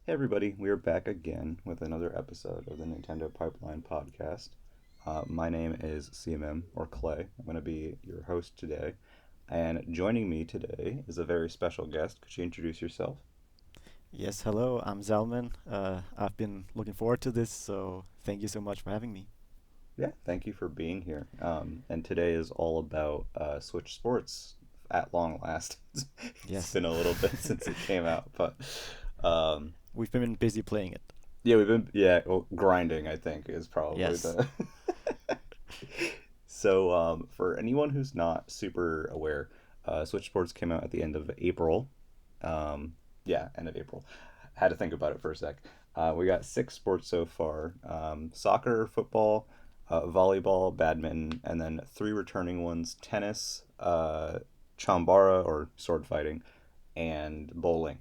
Hey everybody, we are back again with another episode of the Nintendo Pipeline Podcast. My name is CMM, or Clay. I'm going to be your host today. And joining me today is a very special guest. Could you introduce yourself? Yes, hello, I'm Zalman. I've been looking forward to this, so thank you so much for having me. Yeah, thank you for being here. And today is all about Switch Sports at long last. It's Yes. been a little bit since it came out, but um, We've been busy playing it. yeah, well, grinding, I think, is probably Yes. the So, for anyone who's not super aware, Switch Sports came out at the end of April. Yeah, end of April. Had to think about it for a sec. We got six sports so far: soccer, football, volleyball, badminton, and then three returning ones: tennis, chambara or sword fighting, and bowling.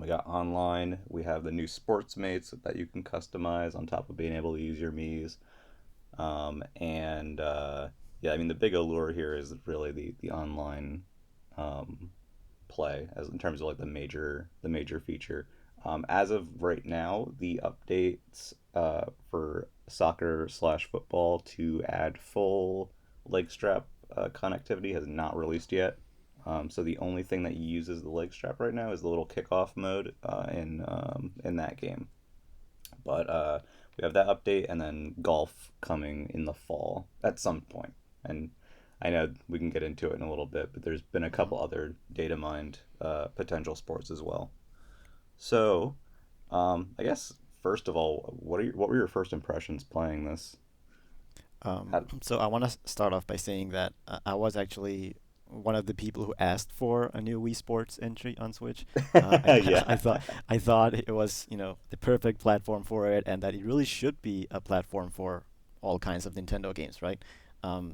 We got online. We have the new Sportsmates that you can customize on top of being able to use your Mii's. And Yeah, I mean the big allure here is really the online um, play as in terms of like the major feature. As of right now, the updates for soccer slash football to add full leg strap connectivity has not released yet. So the only thing that uses the leg strap right now is the little kickoff mode in that game. But we have that update and then golf coming in the fall at some point. And I know we can get into it in a little bit, but there's been a hmm couple other data mined potential sports as well. So I guess first of all, what were your first impressions playing this? How, so I want to start off by saying that I was actually one of the people who asked for a new Wii Sports entry on Switch. I yeah, thought it was the perfect platform for it, and that it really should be a platform for all kinds of Nintendo games, right?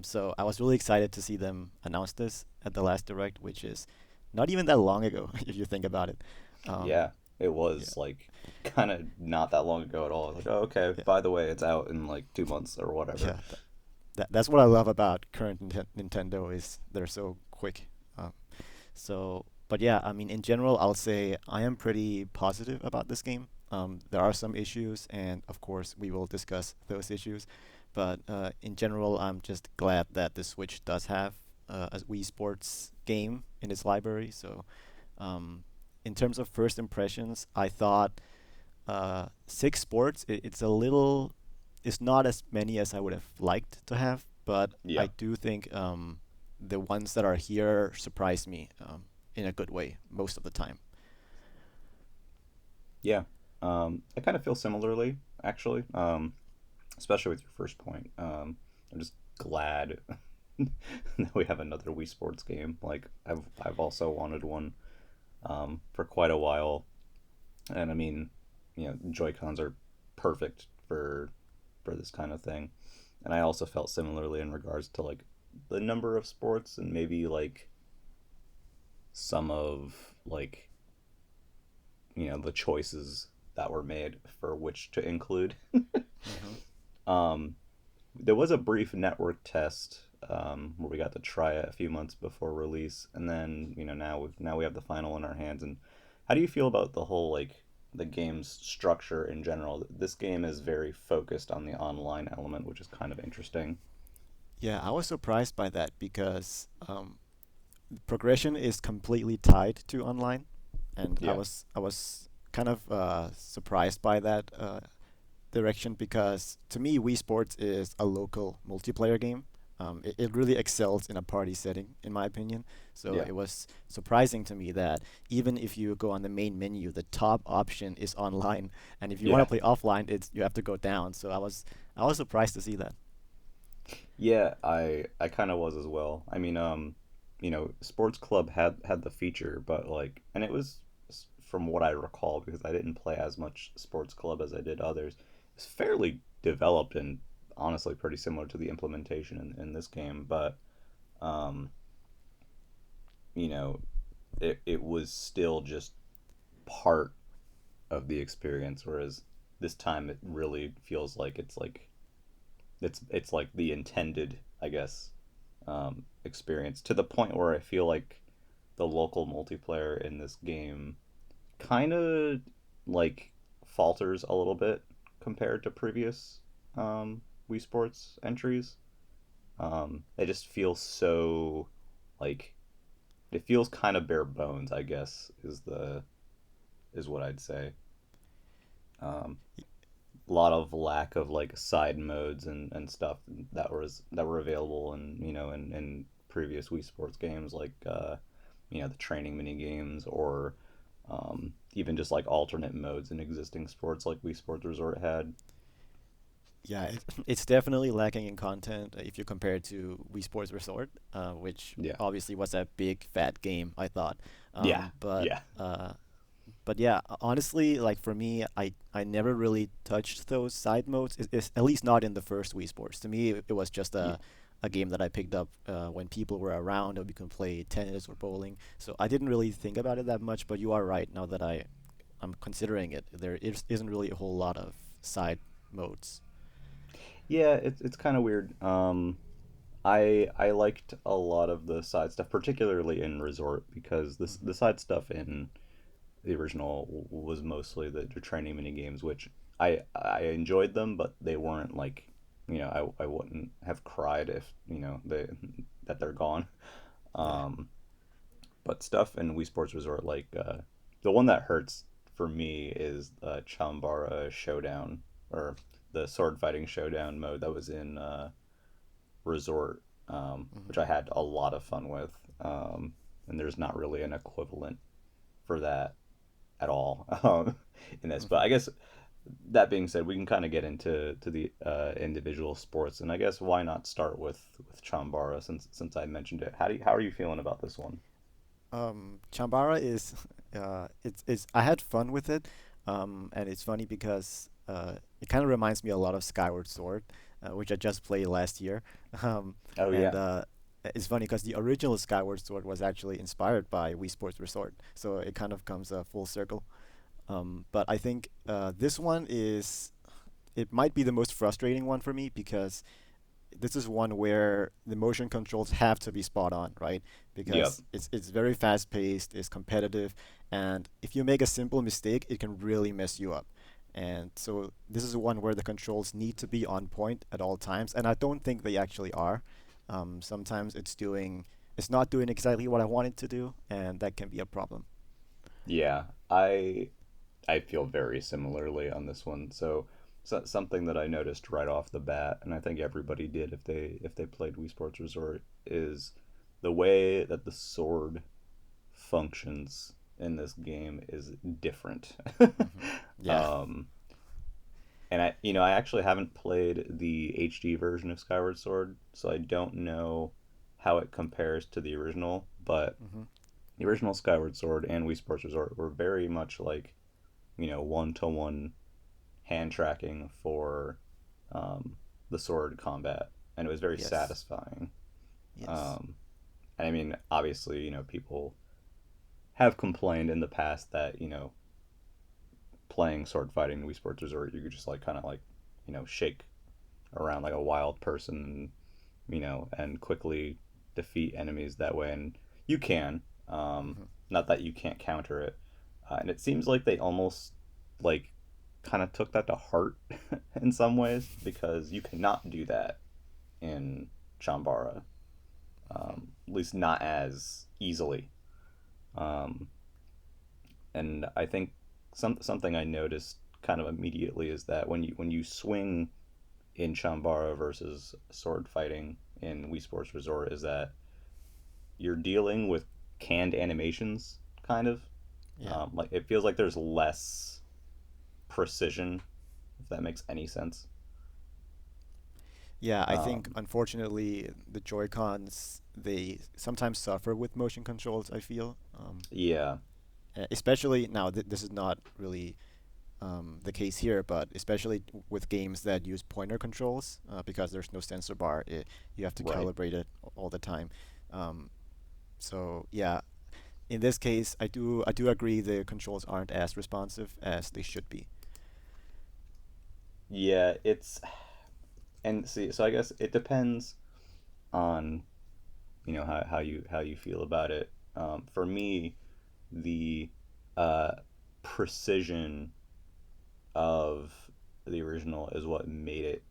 So I was really excited to see them announce this at the last Direct, which is not even that long ago, if you think about it. Um, yeah. It yeah, was like kind of not that long ago at all. Like, oh, okay, yeah, by the way, it's out in like 2 months or whatever. yeah. That's what I love about current Nintendo is they're so quick. Um, but yeah, I mean, in general, I'll say I am pretty positive about this game. There are some issues, and of course, we will discuss those issues. But in general, I'm just glad that the Switch does have a Wii Sports game in its library. So, um, in terms of first impressions, I thought six sports. It's not as many as I would have liked to have, but I Yeah. do think the ones that are here surprise me in a good way most of the time. Yeah. I kind of feel similarly, actually, especially with your first point. I'm just glad that we have another Wii Sports game. Like I've also wanted one for quite a while, and I mean, Joy Cons are perfect for this kind of thing. And I also felt similarly in regards to like the number of sports and maybe like some of like the choices that were made for which to include. hmm um, there was a brief network test where we got to try it a few months before release, and then now we have the final in our hands. And how do you feel about the whole like the game's structure in general? This game is very focused on the online element, which is kind of interesting. Yeah, I was surprised by that because progression is completely tied to online, and I Yeah, was I was kind of surprised by that direction because to me, Wii Sports is a local multiplayer game. It really excels in a party setting, in my opinion. So yeah, it was surprising to me that even if you go on the main menu, the top option is online, and if you want to yeah, play offline, it's you have to go down. So I was surprised to see that. yeah. I kind of was as well. I mean, Sports Club had the feature, but like, and it was from what I recall because I didn't play as much Sports Club as I did others. It's fairly developed and honestly pretty similar to the implementation in this game, but um, you know, it was still just part of the experience, whereas this time it really feels like it's like the intended, I guess, experience to the point where I feel like the local multiplayer in this game kind of like falters a little bit compared to previous Wii Sports entries. It just feels so like it feels kind of bare bones, I guess, is what I'd say. Um, a lot of lack of like side modes and stuff that were available in previous Wii Sports games like the training mini games or even just like alternate modes in existing sports like Wii Sports Resort had. Yeah, it's definitely lacking in content if you compare it to Wii Sports Resort, which Yeah, obviously was a big fat game, I thought. yeah, Um, but yeah, uh, but yeah, honestly, like for me, I never really touched those side modes. It's at least not in the first Wii Sports. To me, it was just yeah, a game that I picked up when people were around and we could play tennis or bowling. So I didn't really think about it that much. But you are right. Now that I'm considering it, isn't really a whole lot of side modes. yeah. It's kind of weird. I liked a lot of the side stuff, particularly in Resort, because Hmm. the side stuff in the original was mostly the training mini games, which I enjoyed them, but they weren't like I wouldn't have cried if that they're gone. Yeah. Um, but stuff in Wii Sports Resort, like the one that hurts for me is Chambara Showdown or the sword fighting showdown mode that was in Resort, Hmm. which I had a lot of fun with. And there's not really an equivalent for that at all in this. But Hmm. I guess that being said, we can kind of get into the individual sports, and I guess why not start with Chambara since I mentioned it. How are you feeling about this one? Chambara is, it's I had fun with it, and it's funny because it kind of reminds me a lot of Skyward Sword, which I just played last year, um, Oh and yeah, it's funny because the original Skyward Sword was actually inspired by Wii Sports Resort, so it kind of comes full circle. But I think this one is it might be the most frustrating one for me because this is one where the motion controls have to be spot on, right? yep, Because it's very fast paced, it's competitive, and if you make a simple mistake, it can really mess you up. And so this is one where the controls need to be on point at all times, and I don't think they actually are. Sometimes it's not doing exactly what I want it to do, and that can be a problem. yeah. I feel very similarly on this one. So something that I noticed right off the bat, and I think everybody did if they played Wii Sports Resort, is the way that the sword functions in this game is different. Hmm. Yeah. um, and I actually haven't played the HD version of Skyward Sword, so I don't know how it compares to the original. But Hmm. the original Skyward Sword and Wii Sports Resort were very much like one to one hand tracking for um, the sword combat, and it was very Yes. satisfying. Yes. Um, and I mean, obviously, people have complained in the past that playing sword fighting in Wii Sports Resort, you could just like kind of like shake around like a wild person, and quickly defeat enemies that way, and you can. Hmm. Not that you can't counter it, and it seems like they almost like kind of took that to heart in some ways because you cannot do that in Chambara, at least not as easily. Um, and I think something I noticed kind of immediately is that when you swing in Chambara versus sword fighting in Wii Sports Resort, is that you're dealing with canned animations, kind of. Yeah. Like it feels like there's less precision, if that makes any sense. Yeah, I think Um, unfortunately the Joy-Cons they sometimes suffer with motion controls, I feel. yeah, Especially now this is not really the case here, but especially with games that use pointer controls because there's no sensor bar, you have to right. calibrate it all the time. Um, so yeah, in this case, I do agree the controls aren't as responsive as they should be. Yeah, it's and see. So I guess it depends on how you feel about it. For me, the uh, precision. of the original is what made it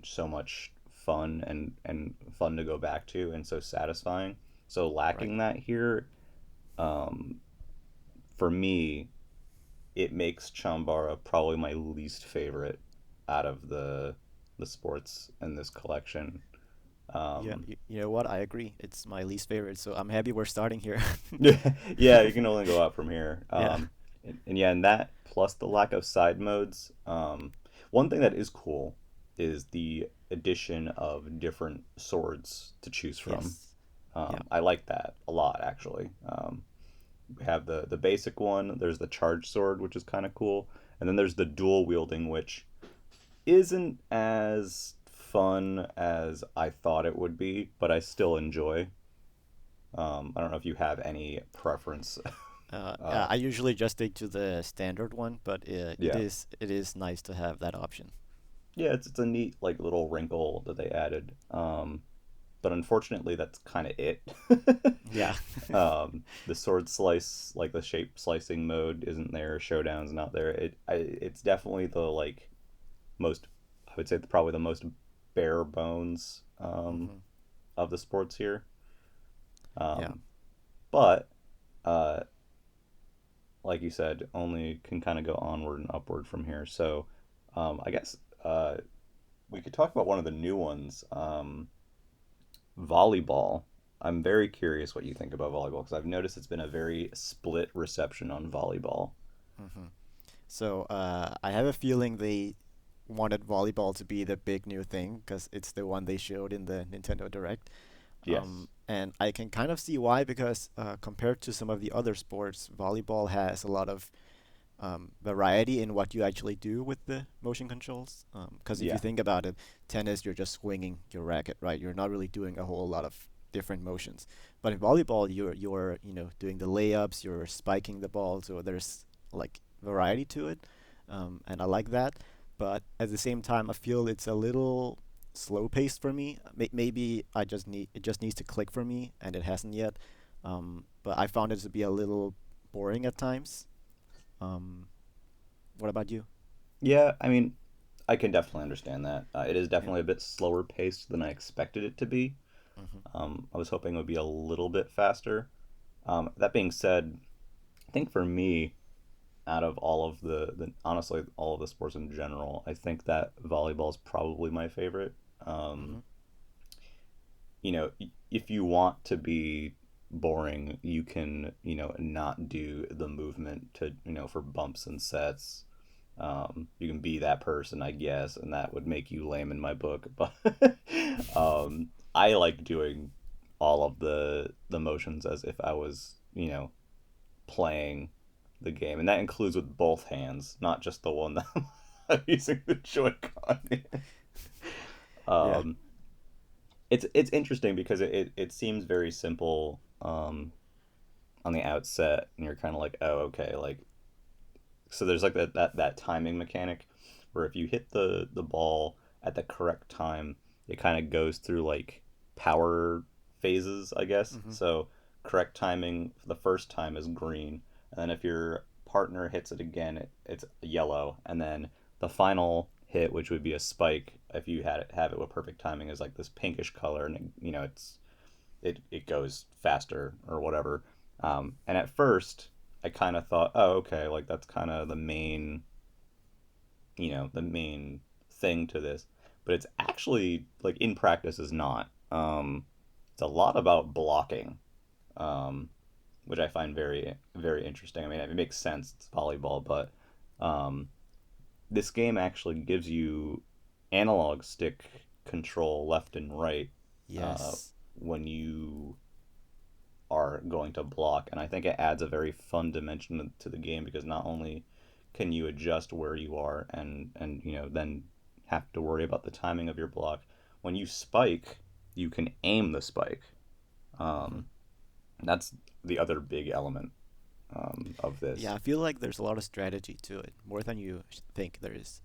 so much fun and fun to go back to and so satisfying. So Right. lacking that here, um, for me, it makes Chambara probably my least favorite out of the sports in this collection. Yeah, Um, you know what? I agree. It's my least favorite, so I'm happy we're starting here. yeah, you can only go up from here. Yeah. And yeah, and that plus the lack of side modes. One thing that is cool is the addition of different swords to choose from. Yes. Yeah. I like that a lot, actually. We have the basic one. There's the charge sword, which is kind of cool, and then there's the dual wielding, which isn't as fun as I thought it would be, but I still enjoy. I don't know if you have any preference. I usually just stick to the standard one, but Yeah, it is nice to have that option. yeah, it's a neat like little wrinkle that they added. But unfortunately, that's kind of it. Yeah. The sword slice, like the shape slicing mode, isn't there. Showdown's not there. It's definitely the like most. I would say probably the most bare bones Hmm. of the sports here. Yeah. Um, but uh, like you said, only can kind of go onward and upward from here. So I guess we could talk about one of the new ones, volleyball. I'm very curious what you think about volleyball because I've noticed it's been a very split reception on volleyball. Hmm. So I have a feeling they wanted volleyball to be the big new thing because it's the one they showed in the Nintendo Direct. Yes. And I can kind of see why because compared to some of the other sports, volleyball has a lot of variety in what you actually do with the motion controls. Because if you Yeah. think about it, tennis, you're just swinging your racket, right? You're not really doing a whole lot of different motions. But in volleyball, you're doing the layups, you're spiking the ball, so there's like variety to it, and I like that. But at the same time, I feel it's a little slow paced for me. Maybe it just needs to click for me, and it hasn't yet. But I found it to be a little boring at times. Um, what about you? Yeah. I mean, I can definitely understand that. It is Yeah. definitely a bit slower paced than I expected it to be. Hmm. I was hoping it would be a little bit faster. That being said, I think for me, out of all of the honestly all of the sports in general, I think that volleyball is probably my favorite. Um, Hmm. if you want to be boring, you can not do the movement to for bumps and sets. You can be that person, I guess, and that would make you lame in my book. But I like doing all of the motions as if I was playing the game, and that includes with both hands, not just the one that I'm using the Joy-Con. Yeah. um, it's interesting because it seems very simple on the outset, and you're kind of like, oh, okay, like so there's like that timing mechanic where if you hit the ball at the correct time, it kind of goes through like power phases, I guess. Hmm. So correct timing for the first time is green, and then if your partner hits it again, it's yellow, and then the final hit, which would be a spike, if you had it have it with perfect timing, is like this pinkish color, and it goes faster or whatever. And at first, I kind of thought, oh, okay, like that's kind of the main thing to this. But it's actually like in practice is not. It's a lot about blocking, um, which I find very very interesting. I mean, it makes sense. It's volleyball, but um, this game actually gives you analog stick control left and right uh, Yes. when you are going to block. And I think it adds a very fun dimension to the game because not only can you adjust where you are and then have to worry about the timing of your block. When you spike, you can aim the spike. Hmm. Um, that's the other big element of Yeah, this. I feel like there's a lot of strategy to it, more than you think there is.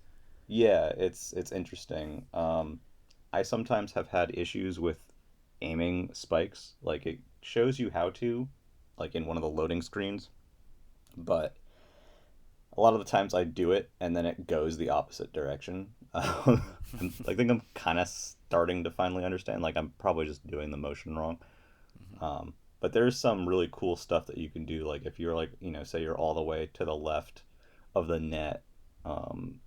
Yeah, it's interesting. I sometimes have had issues with aiming spikes. Like it shows you how to, like in one of the loading screens, but a lot of the times I do it and then it goes the opposite direction. I think I'm kind of starting to finally understand. Like I'm probably just doing the motion wrong. Hmm. But there's some really cool stuff that you can do. Like if you're like, say you're all the way to the left of the net, um,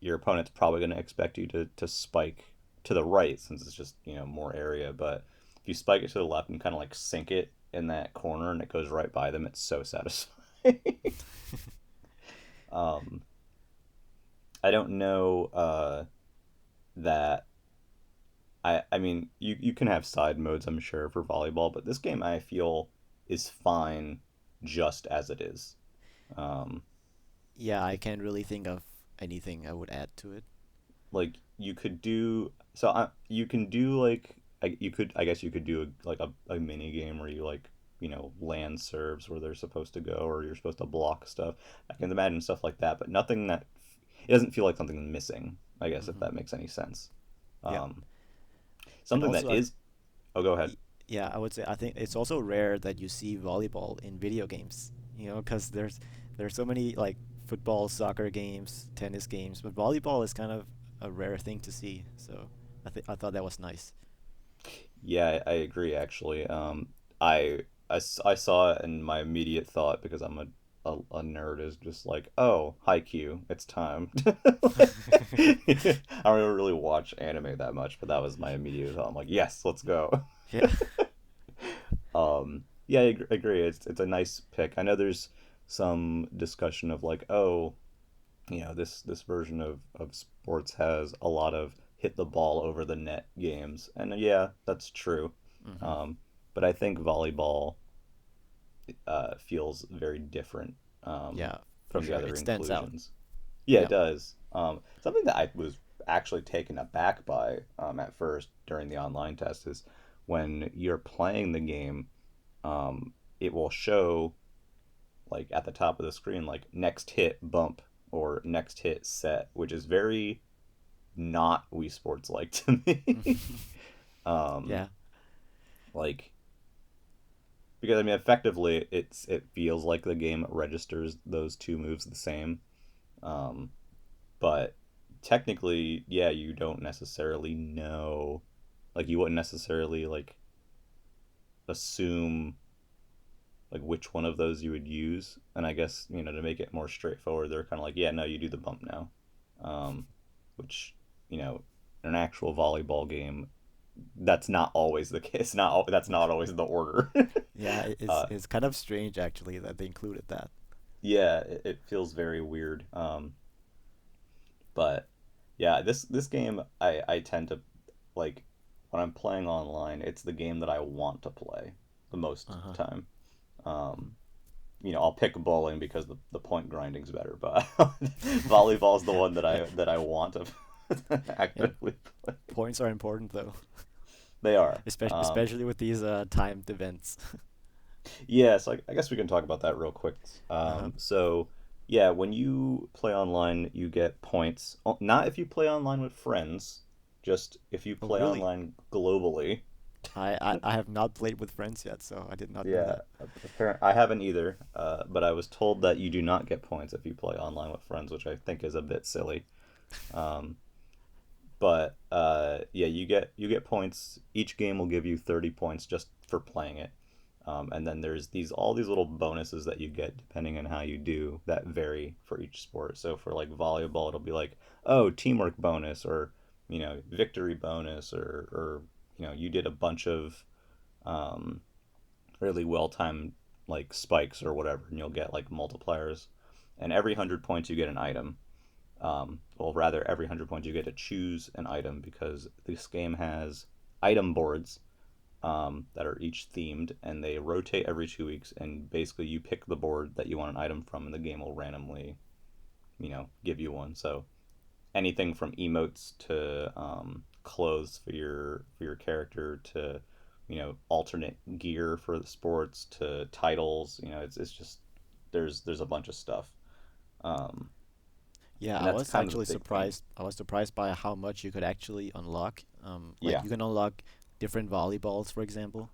your opponent's probably going to expect you to spike to the right since it's just, more area. But if you spike it to the left and kind of like sink it in that corner and it goes right by them, it's so satisfying. um, I don't know that I mean you can have side modes I'm sure for volleyball, but this game I feel is fine just as it is. Um, Yeah, I can't really think of anything I would add to it. like you could do you can do like I guess you could do a mini game where you like land serves where they're supposed to go or you're supposed to block stuff. I can imagine stuff like that, but nothing that it doesn't feel like something missing. I guess if Hmm. that makes any sense. Yeah, Um, and something that also is. Oh, go ahead. yeah, I would say I think it's also rare that you see volleyball in video games. Because there's so many like football, soccer games, tennis games, but volleyball is kind of a rare thing to see. So I thought that was nice. Yeah, I agree actually. I saw it and my immediate thought because I'm a nerd is just like, oh, Haikyuu, it's time. I don't really watch anime that much, but that was my immediate thought. I'm like, yes, let's go. Yeah. Yeah, I agree. It's a nice pick. I know there's some discussion of like, oh, this version of sports has a lot of hit the ball over the net games, and yeah, that's true. Hmm. Um, but I think volleyball feels very different Yeah, for from the sure. other It stands out. inclusions. Yeah, it Yeah. does. Something that I was actually taken aback by at first during the online test is when you're playing the game, it will show like at the top of the screen like next hit bump or next hit set, which is very not Wii Sports like to me. um, Yeah. like because I mean effectively it feels like the game registers those two moves the same. Um, but technically, yeah, you don't necessarily know like you wouldn't necessarily like assume like which one of those you would use. And I guess, to make it more straightforward, they're kind of like, yeah, no, you do the bump now. Um, which, you know, in an actual volleyball game, that's not always the case. Not that's not always the order. Yeah, uh, it's kind of strange actually that they included that. yeah, it feels very weird. But yeah, this game I tend to like when I'm playing online. It's the game that I want to play the most Uh-huh. time. Um, I'll pick bowling because the point grinding's better, but volleyball's the one that I want to Yeah, actively play. points are important though, They are. especially with these timed events. Yeah, so I guess we can talk about that real quick. Uh-huh. So yeah, when you play online, you get points. Not if you play online with friends, just if you Oh, play really? online globally. I have not played with friends yet, so I did not know Yeah, that. apparent. I haven't either, but I was told that you do not get points if you play online with friends, which I think is a bit silly. Um, but yeah, you get points. Each game will give you 30 points just for playing it. And then there's all these little bonuses that you get depending on how you do that vary for each sport. So for like volleyball, it'll be like, oh, teamwork bonus or victory bonus or you did a bunch of um, really well timed like spikes or whatever, and you'll get like multipliers. And every 100 points you get an item. Well, rather, every 100 points you get to choose an item because this game has item boards that are each themed and they rotate every 2 weeks. And basically, you pick the board that you want an item from, and the game will randomly, give you one. So anything from emotes to clothes for your character to alternate gear for the sports to titles. It's just there's a bunch of stuff. Um, Yeah, and I that's was kind of the actually big thing. surprised. I was surprised by how much you could actually unlock. Like Yeah, you can unlock different volleyballs, for example.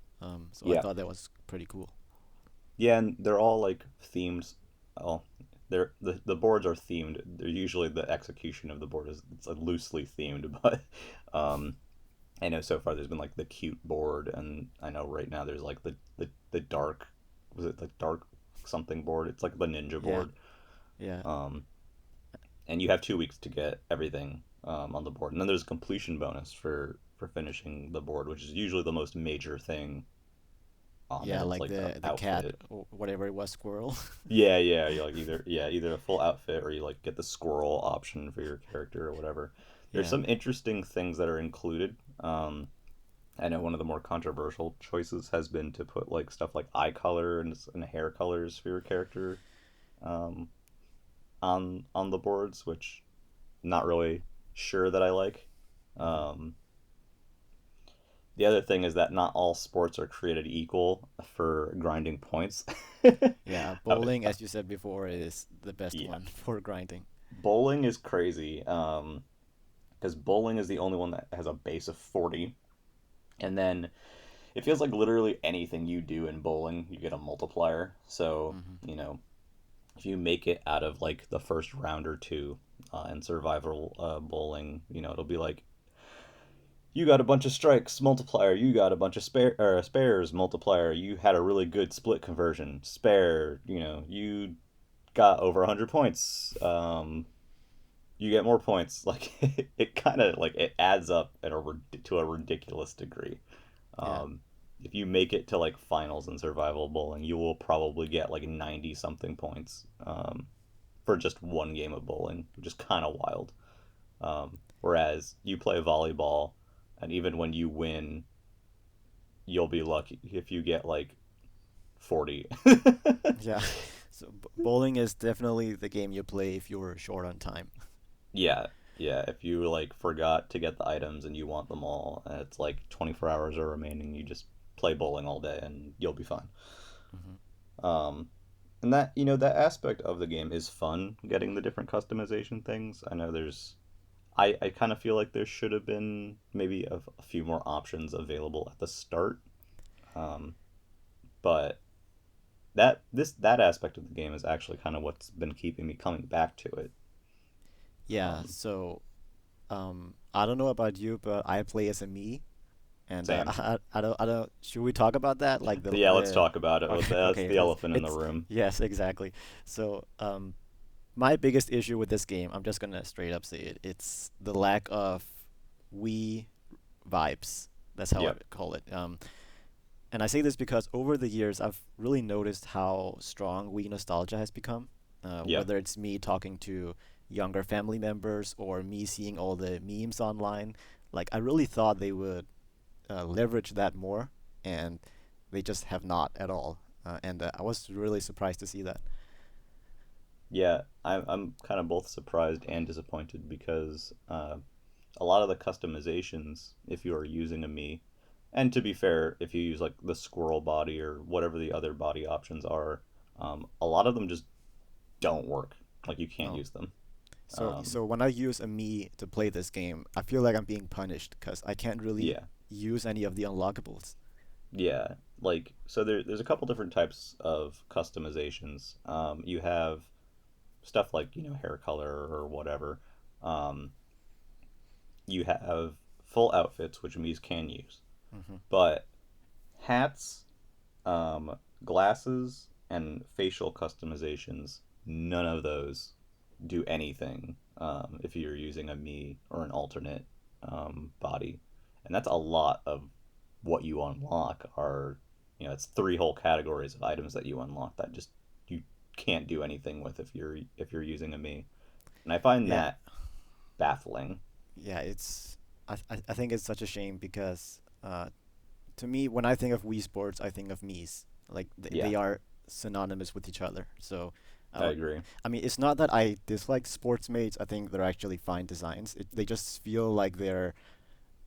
So I yeah, thought that was pretty cool. yeah, and they're all like themed. Oh, the boards are themed. They're usually the execution of the board is it's loosely themed, but um, I know so far there's been like the cute board, and I know right now there's like the dark, was it the dark something board? It's like the ninja Yeah, board. yeah, Um, and you have 2 weeks to get everything on the board, and then there's a completion bonus for finishing the board, which is usually the most major thing on yeah. there. It's Like like the the cat outfit. or whatever it was, squirrel. Yeah, yeah, you like either a full outfit or you like get the squirrel option for your character or whatever. There's Yeah, some interesting things that are included. I know one of the more controversial choices has been to put like stuff like eye color and hair colors for your character um, on the boards, which not really sure that I like. hmm Um, the other thing is that not all sports are created equal for grinding points. yeah. Uh, Bowling, as you said before, is the best yeah, one for grinding. bowling is crazy because bowling is the only one that has a base of 40, and then it feels like literally anything you do in bowling, you get a multiplier. So, Hmm you know, if you make it out of like the first round or two in survival bowling, it'll be like you got a bunch of strikes multiplier, you got a bunch of spares multiplier, you had a really good split conversion spare, you got over 100 points. You get more points. Like it kind of like it adds up to a ridiculous degree. Yeah, Um, if you make it to like finals in survival bowling, you will probably get like 90 something points for just one game of bowling, which is kind of wild. Whereas you play volleyball, and even when you win, you'll be lucky if you get like 40. yeah. So bowling is definitely the game you play if you're short on time. Yeah, yeah. If you like forgot to get the items and you want them all, and it's like 24 hours are remaining, you just play bowling all day and you'll be fine. Hmm Um, and that aspect of the game is fun, getting the different customization things. I know I kind of feel like there should have been maybe a few more options available at the start. Um, but that aspect of the game is actually kind of what's been keeping me coming back to it. Yeah. Um, So I don't know about you, but I play as a me, and Same. I don't. Should we talk about that? Like Yeah, let's the. talk about it. Okay, That's okay. the elephant in the It's room. yes, exactly. So my biggest issue with this game, I'm just gonna straight up say it. It's the lack of Wii vibes. That's how I Yep. would call it. And I say this because over the years, I've really noticed how strong Wii nostalgia has become. Yep. Whether it's me talking to younger family members or me seeing all the memes online, like I really thought they would leverage that more, and they just have not at all. And I was really surprised to see that. Yeah, I'm kind of both surprised and disappointed because a lot of the customizations, if you are using a me, and to be fair, if you use like the squirrel body or whatever the other body options are, a lot of them just don't work. Like you can't No. use them. Um, So when I use a me to play this game, I feel like I'm being punished because I can't really yeah, use any of the unlockables. yeah. Like so, there's a couple different types of customizations. You have stuff like hair color or whatever. Um, you have full outfits, which Mies can use, Hmm but hats, glasses, and facial customizations, none of those do anything if you're using a me or an alternate body, and that's a lot of what you unlock. It's three whole categories of items that you unlock that just you can't do anything with if you're using a me, and I find Yeah, that baffling. yeah. I think it's such a shame because to me, when I think of Wii Sports, I think of Mii's. Like Yeah, they are synonymous with each other. So, I uh, agree. I mean, it's not that I dislike Sportsmates. I think they're actually fine designs. They just feel like they're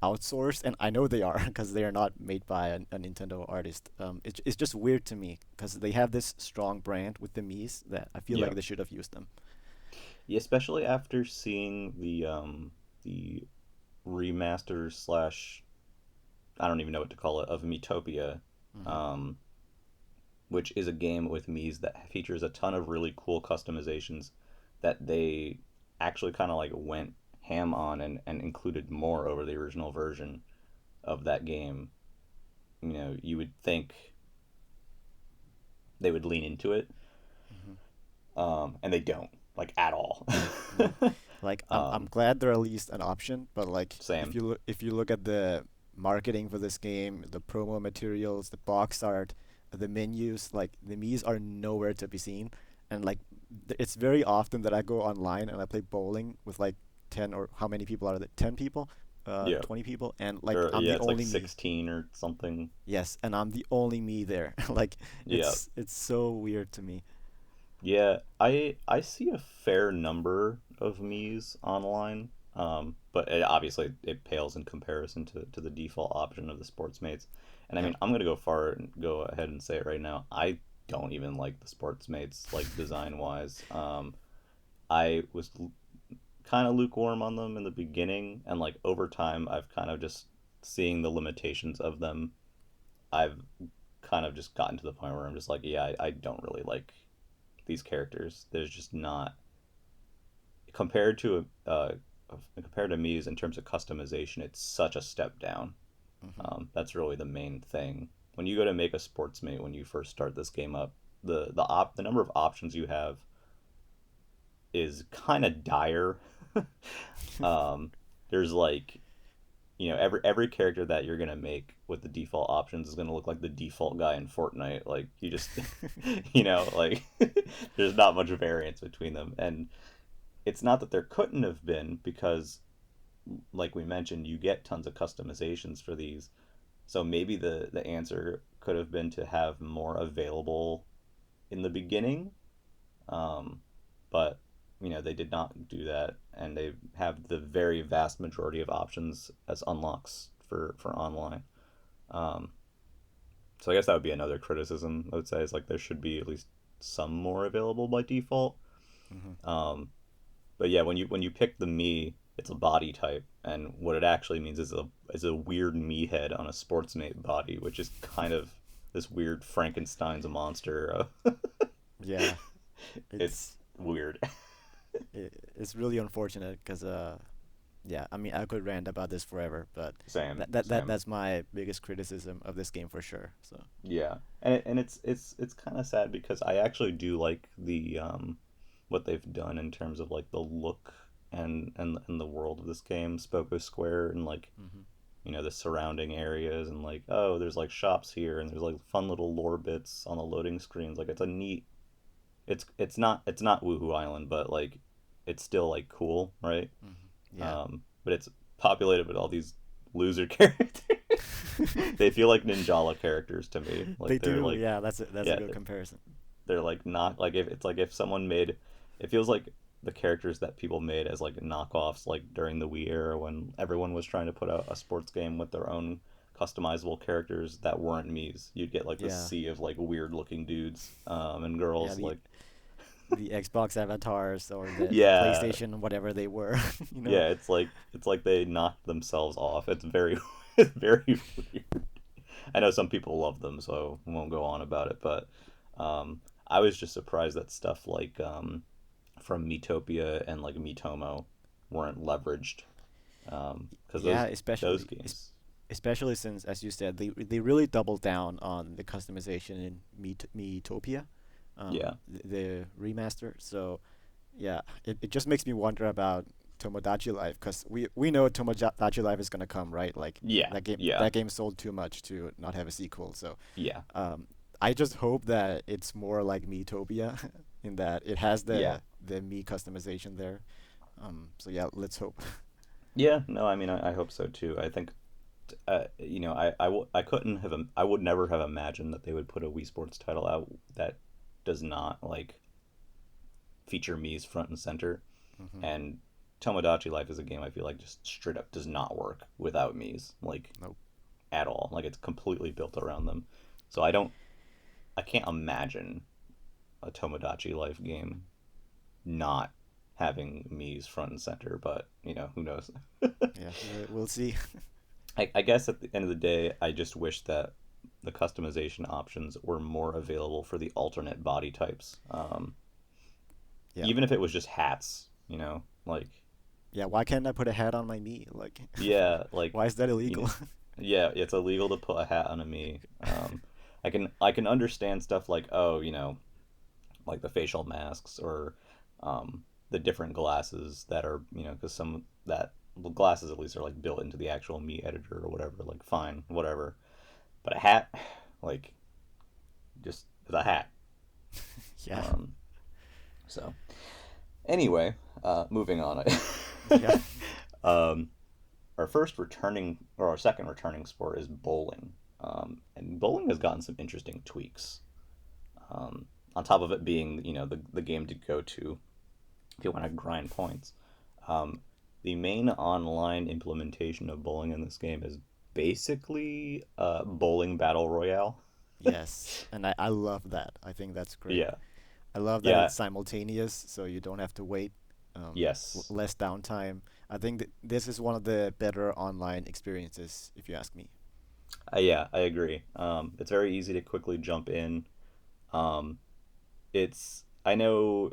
outsourced, and I know they are because they are not made by a Nintendo artist. It's just weird to me because they have this strong brand with the Mii's that I feel Yeah. like they should have used them. Yeah, especially after seeing the remaster slash I don't even know what to call it of Metopia, Hmm um, which is a game with Mii's that features a ton of really cool customizations that they actually kind of like went ham on and included more over the original version of that game. You would think they would lean into it, Hmm. and they don't, like, at all. No, like I'm um, glad there at least an option, but like Same. if you look at the marketing for this game, the promo materials, the box art, the menus, like the Mii's are nowhere to be seen, and like it's very often that I go online and I play bowling with like 10, or how many people are there? 10 people, Yeah. 20 people, and like Or I'm yeah, the it's like only me. 16 or something. Yes, and I'm the only me there. Like Yeah. it's so weird to me. Yeah, I see a fair number of Mii's online, but obviously it pales in comparison to the default option of the Sportsmates. And I Yeah. mean, I'm gonna go far and go ahead and say it right now. I don't even like the Sportsmates, like, design wise. I was kind of lukewarm on them in the beginning, and like over time, I've kind of just seeing the limitations of them. I've kind of just gotten to the point where I'm just like, yeah, I don't really like these characters. There's just not, compared to compared to Muse in terms of customization. It's such a step down. Hmm. That's really the main thing. When you go to make a sportsmate, when you first start this game up, the number of options you have is kind of dire. um, there's like, every character that you're gonna make with the default options is gonna look like the default guy in Fortnite. Like, you just, like, there's not much variance between them, and it's not that there couldn't have been, because, like we mentioned, you get tons of customizations for these. So maybe the answer could have been to have more available in the beginning. um, but they did not do that, and they have the very vast majority of options as unlocks for online. um, so I guess that would be another criticism I would say, is like there should be at least some more available by default. Hmm. um, But yeah, when you pick the me, it's a body type, and what it actually means is a weird me head on a sportsmate body, which is kind of this weird Frankenstein's monster. Yeah, It's it's weird. it's really unfortunate because yeah, I mean I could rant about this forever, but Same, same. that's my biggest criticism of this game for sure. So Yeah, and it's kind of sad, because I actually do like the what they've done in terms of like the look and the world of this game, Spoko Square, and like, hmm. the surrounding areas, and like, oh, there's like shops here, and there's like fun little lore bits on the loading screens. Like, it's a neat, it's not Woohoo Island, but like it's still like cool, right? Hmm. Yeah. But it's populated with all these loser characters. They feel like Ninjala characters to me. They Like, they're do. like, Yeah, that's a yeah, good comparison. they're like not like, if it's like if someone made, it feels like the characters that people made as like knockoffs, like during the Wii era, when everyone was trying to put out a sports game with their own customizable characters that weren't Mii's. You'd get like this Yeah. sea of like weird looking dudes, and Yeah, girls, like, the Xbox avatars or the yeah, PlayStation whatever they were, you know. yeah. It's like they knocked themselves off. It's very it's very weird. I know some people love them, so I won't go on about it. But I was just surprised that stuff like, from Metopia and like Mitomo weren't leveraged, because Yeah, those games. especially since, as you said, they really doubled down on the customization in Miitopia, Yeah, the remaster. So yeah, it just makes me wonder about Tomodachi Life, because we know Tomodachi Life is gonna come, right? Like yeah, yeah, that game sold too much to not have a sequel. So yeah, um, I just hope that it's more like Miitopia in that it has yeah, the me customization there. So yeah, let's hope. yeah. No, I mean, I hope so too. I think, I couldn't have, I would never have imagined that they would put a Wii Sports title out that does not like feature Mii's front and center. Hmm. And Tomodachi Life is a game I feel like just straight up does not work without Mii's, like, Nope. at all. Like, it's completely built around them. So I can't imagine a Tomodachi Life game not having Mii's front and center, but who knows? Yeah, we'll see. I guess at the end of the day, I just wish that the customization options were more available for the alternate body types. Yeah. Even if it was just hats, like Yeah, why can't I put a hat on my knee? Like, yeah, like why is that you know, illegal? yeah, it's illegal to put a hat on a me. I can understand stuff like, oh, like the facial masks or the different glasses that are, because some that glasses at least are like built into the actual me editor or whatever. Like, fine, whatever. But a hat, like, just the hat. Yeah. Um, so anyway, moving on. Yeah. um, our first returning or our second returning sport is bowling. And bowling has gotten some interesting tweaks. On top of it being, the game to go to if you want to grind points. Um, the main online implementation of bowling in this game is basically bowling battle royale. Yes. And I love that. I think that's great. Yeah, I love that yeah, it's simultaneous, so you don't have to wait. yes, Less downtime. I think this is one of the better online experiences, if you ask me. yeah, I agree. It's very easy to quickly jump in. Um, I know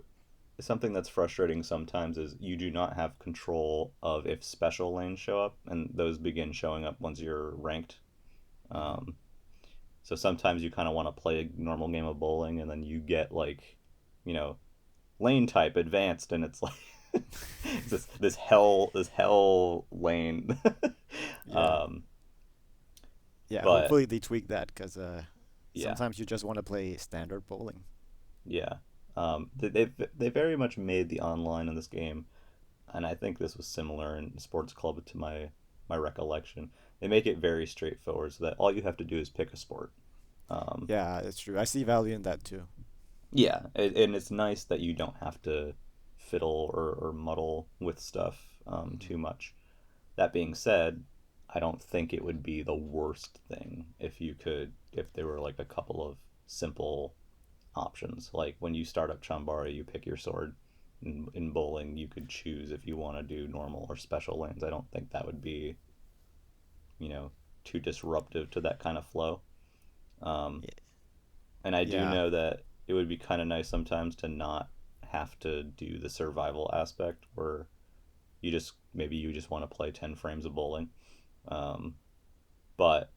something that's frustrating sometimes is you do not have control of if special lanes show up, and those begin showing up once you're ranked. Hmm. Um, so sometimes you kind of want to play a normal game of bowling, and then you get like, you know, lane type advanced, and it's like it's this hell lane. Yeah. um, Yeah, but hopefully they tweak that because yeah, sometimes you just want to play standard bowling. yeah. They very much made the online in this game, and I think this was similar in Sports Club to my recollection. They make it very straightforward, so that all you have to do is pick a sport. Um, Yeah, it's true. I see value in that too. yeah, and it's nice that you don't have to fiddle or muddle with stuff Hmm. too much. That being said, I don't think it would be the worst thing if there were like a couple of simple options. Like when you start up Chambara, you pick your sword. In bowling, you could choose if you want to do normal or special lanes. I don't think that would be, you know, too disruptive to that kind of flow. Um, Yeah. and I do Yeah. know that it would be kind of nice sometimes to not have to do the survival aspect where maybe you just want to play 10 frames of bowling. Um, but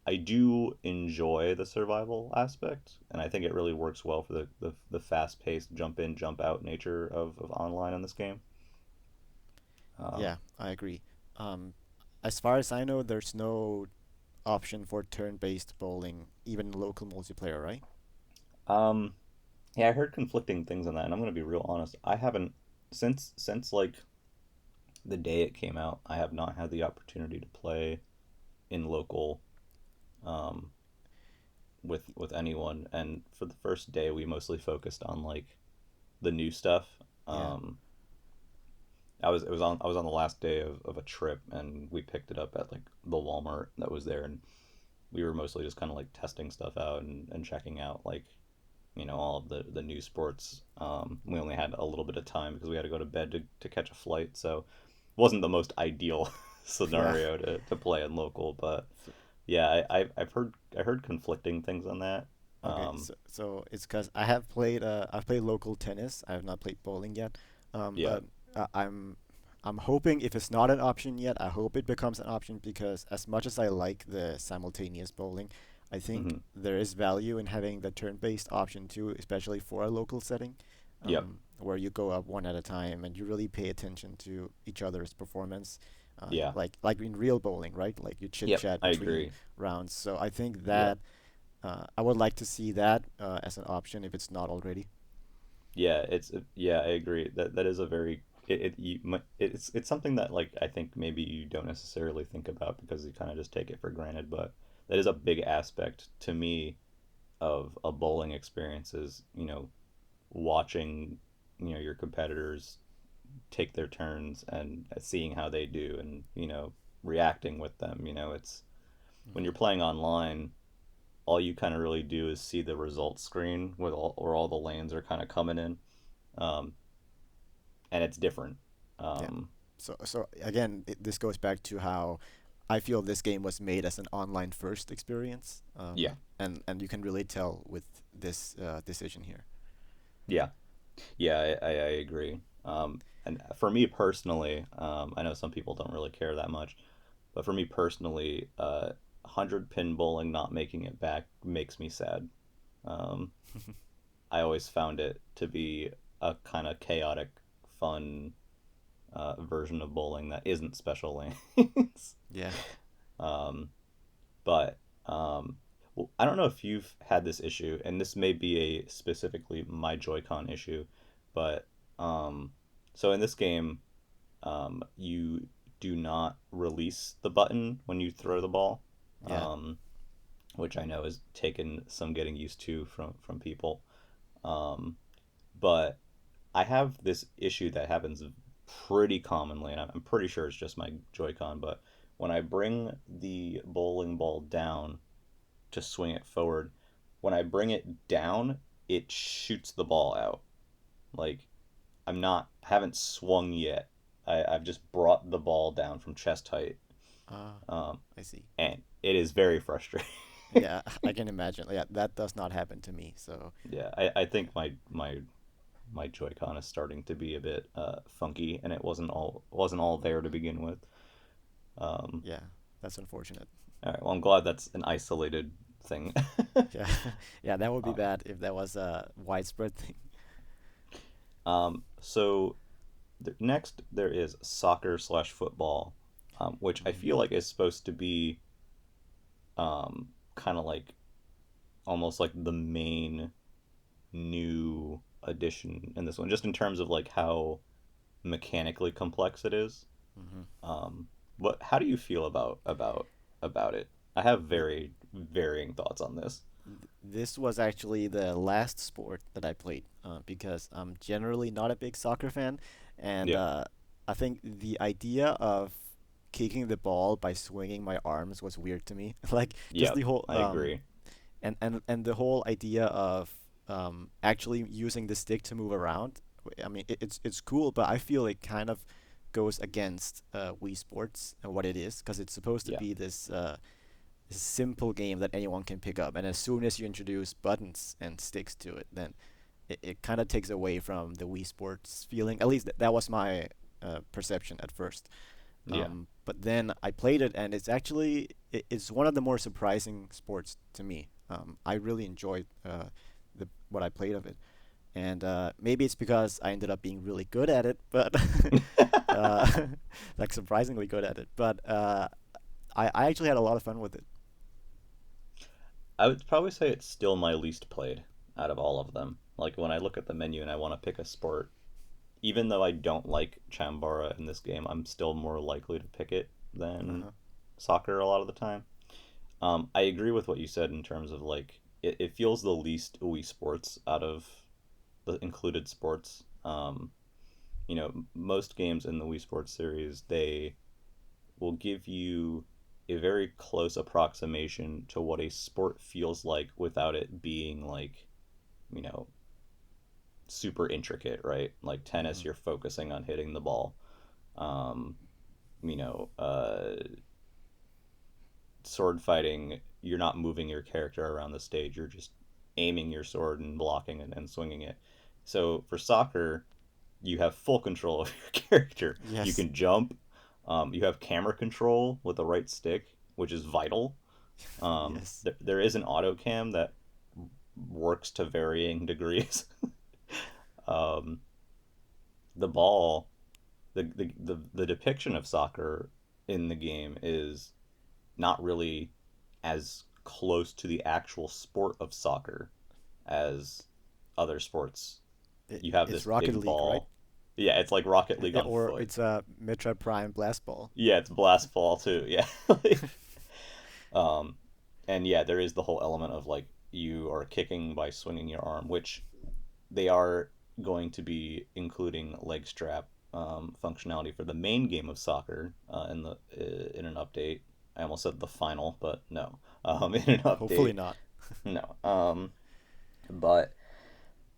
I do enjoy the survival aspect, and I think it really works well for the fast paced jump in, jump out nature of online in this game. Um, Yeah, I agree. Um, as far as I know, there's no option for turn-based bowling, even in local multiplayer, right? um, yeah, I heard conflicting things on that, and I'm gonna be real honest. I haven't since like the day it came out. I have not had the opportunity to play in local um, with anyone, and for the first day, we mostly focused on like the new stuff. Yeah. Um, I was on the last day of a trip, and we picked it up at like the Walmart that was there, and we were mostly just kind of like testing stuff out and checking out like all of the new sports. We only had a little bit of time because we had to go to bed to catch a flight, so it wasn't the most ideal Yeah. scenario to play in local. But So, yeah, I heard conflicting things on that. okay, Um, so it's because I've played local tennis. I have not played bowling yet. yeah, But I'm hoping if it's not an option yet, I hope it becomes an option because as much as I like the simultaneous bowling, I think hmm, there is value in having the turn-based option too, especially for a local setting, yep, where you go up one at a time and you really pay attention to each other's performance. yeah, Like in real bowling, right? Like you chit yep, chat I between agree. rounds. So I think Yep. that I would like to see that as an option if it's not already. Yeah, I agree. That is a very it's something that like I think maybe you don't necessarily think about because you kind of just take it for granted, but that is a big aspect to me of a bowling experience is, watching, your competitors take their turns and seeing how they do and, reacting with them. It's when Hmm. you're playing online, all you kind of really do is see the results screen with all the lanes are kind of coming in. Um, and it's different. Yeah. Um, So again, this goes back to how I feel this game was made as an online first experience, Yeah, and you can really tell with this decision here. yeah, yeah. I agree. And for me personally, I know some people don't really care that much, but for me personally, 100 pin bowling not making it back makes me sad. Um, I always found it to be a kind of chaotic, fun version of bowling that isn't special lanes. Yeah, um, but well, I don't know if you've had this issue, and this may be a specifically my Joy-Con issue, but um, so in this game, you do not release the button when you throw the ball, yeah. um, which I know has taken some getting used to from people. Um, but I have this issue that happens pretty commonly, and I'm pretty sure it's just my Joy-Con, but when I bring the bowling ball down to swing it forward, when I bring it down, it shoots the ball out. Like I haven't swung yet. I've just brought the ball down from chest height, Ah, um, I see. and it is very frustrating. Yeah, I can imagine. Yeah, that does not happen to me. So, Yeah, I think my Joy-Con is starting to be a bit funky, and it wasn't all there to begin with. Um, yeah, that's unfortunate. all right, well, I'm glad that's an isolated thing. Yeah, yeah, that would be um, bad if that was a widespread thing. so next there is soccer slash football, which I Hmm. feel like is supposed to be kind of like almost like the main new addition in this one, just in terms of like how mechanically complex it is. Hmm. Um, how do you feel about it? I have very varying thoughts on this. This was actually the last sport that I played because I'm generally not a big soccer fan, and Yeah, I think the idea of kicking the ball by swinging my arms was weird to me. Like just yeah, the whole I agree. and the whole idea of actually using the stick to move around. I mean, it's cool, but I feel it kind of goes against Wii Sports and what it is because it's supposed to Yeah, be this simple game that anyone can pick up. And as soon as you introduce buttons and sticks to it, then it kind of takes away from the Wii Sports feeling. At least that was my perception at first. yeah. But then I played it, and it's one of the more surprising sports to me. I really enjoyed the what I played of it, and maybe it's because I ended up being really good at it, but uh, like surprisingly good at it. But I actually had a lot of fun with it. I would probably say it's still my least played out of all of them. Like when I look at the menu and I want to pick a sport, even though I don't like Chambara in this game, I'm still more likely to pick it than Uh-huh. soccer a lot of the time. I agree with what you said in terms of like it feels the least Wii Sports out of the included sports. Most games in the Wii Sports series, they will give you a very close approximation to what a sport feels like without it being like, you know, super intricate, right? Like tennis, Hmm. you're focusing on hitting the ball. Um, you know, sword fighting, you're not moving your character around the stage. You're just aiming your sword and blocking and swinging it. So for soccer, you have full control of your character. You Yes. can jump. You have camera control with the right stick, which is vital. Yes. There is an auto cam that works to varying degrees. um, the ball, the depiction of soccer in the game is not really as close to the actual sport of soccer as other sports. You have It's this Rocket big League, right? ball. Yeah, it's like Rocket League on Or foot. it's a Metroid Prime Blast Ball. Yeah, it's blast ball too. Yeah. um, and yeah, there is the whole element of like you are kicking by swinging your arm, which they are going to be including leg strap functionality for the main game of soccer in an update. I almost said the final, but no. In an Hopefully update, not. no. But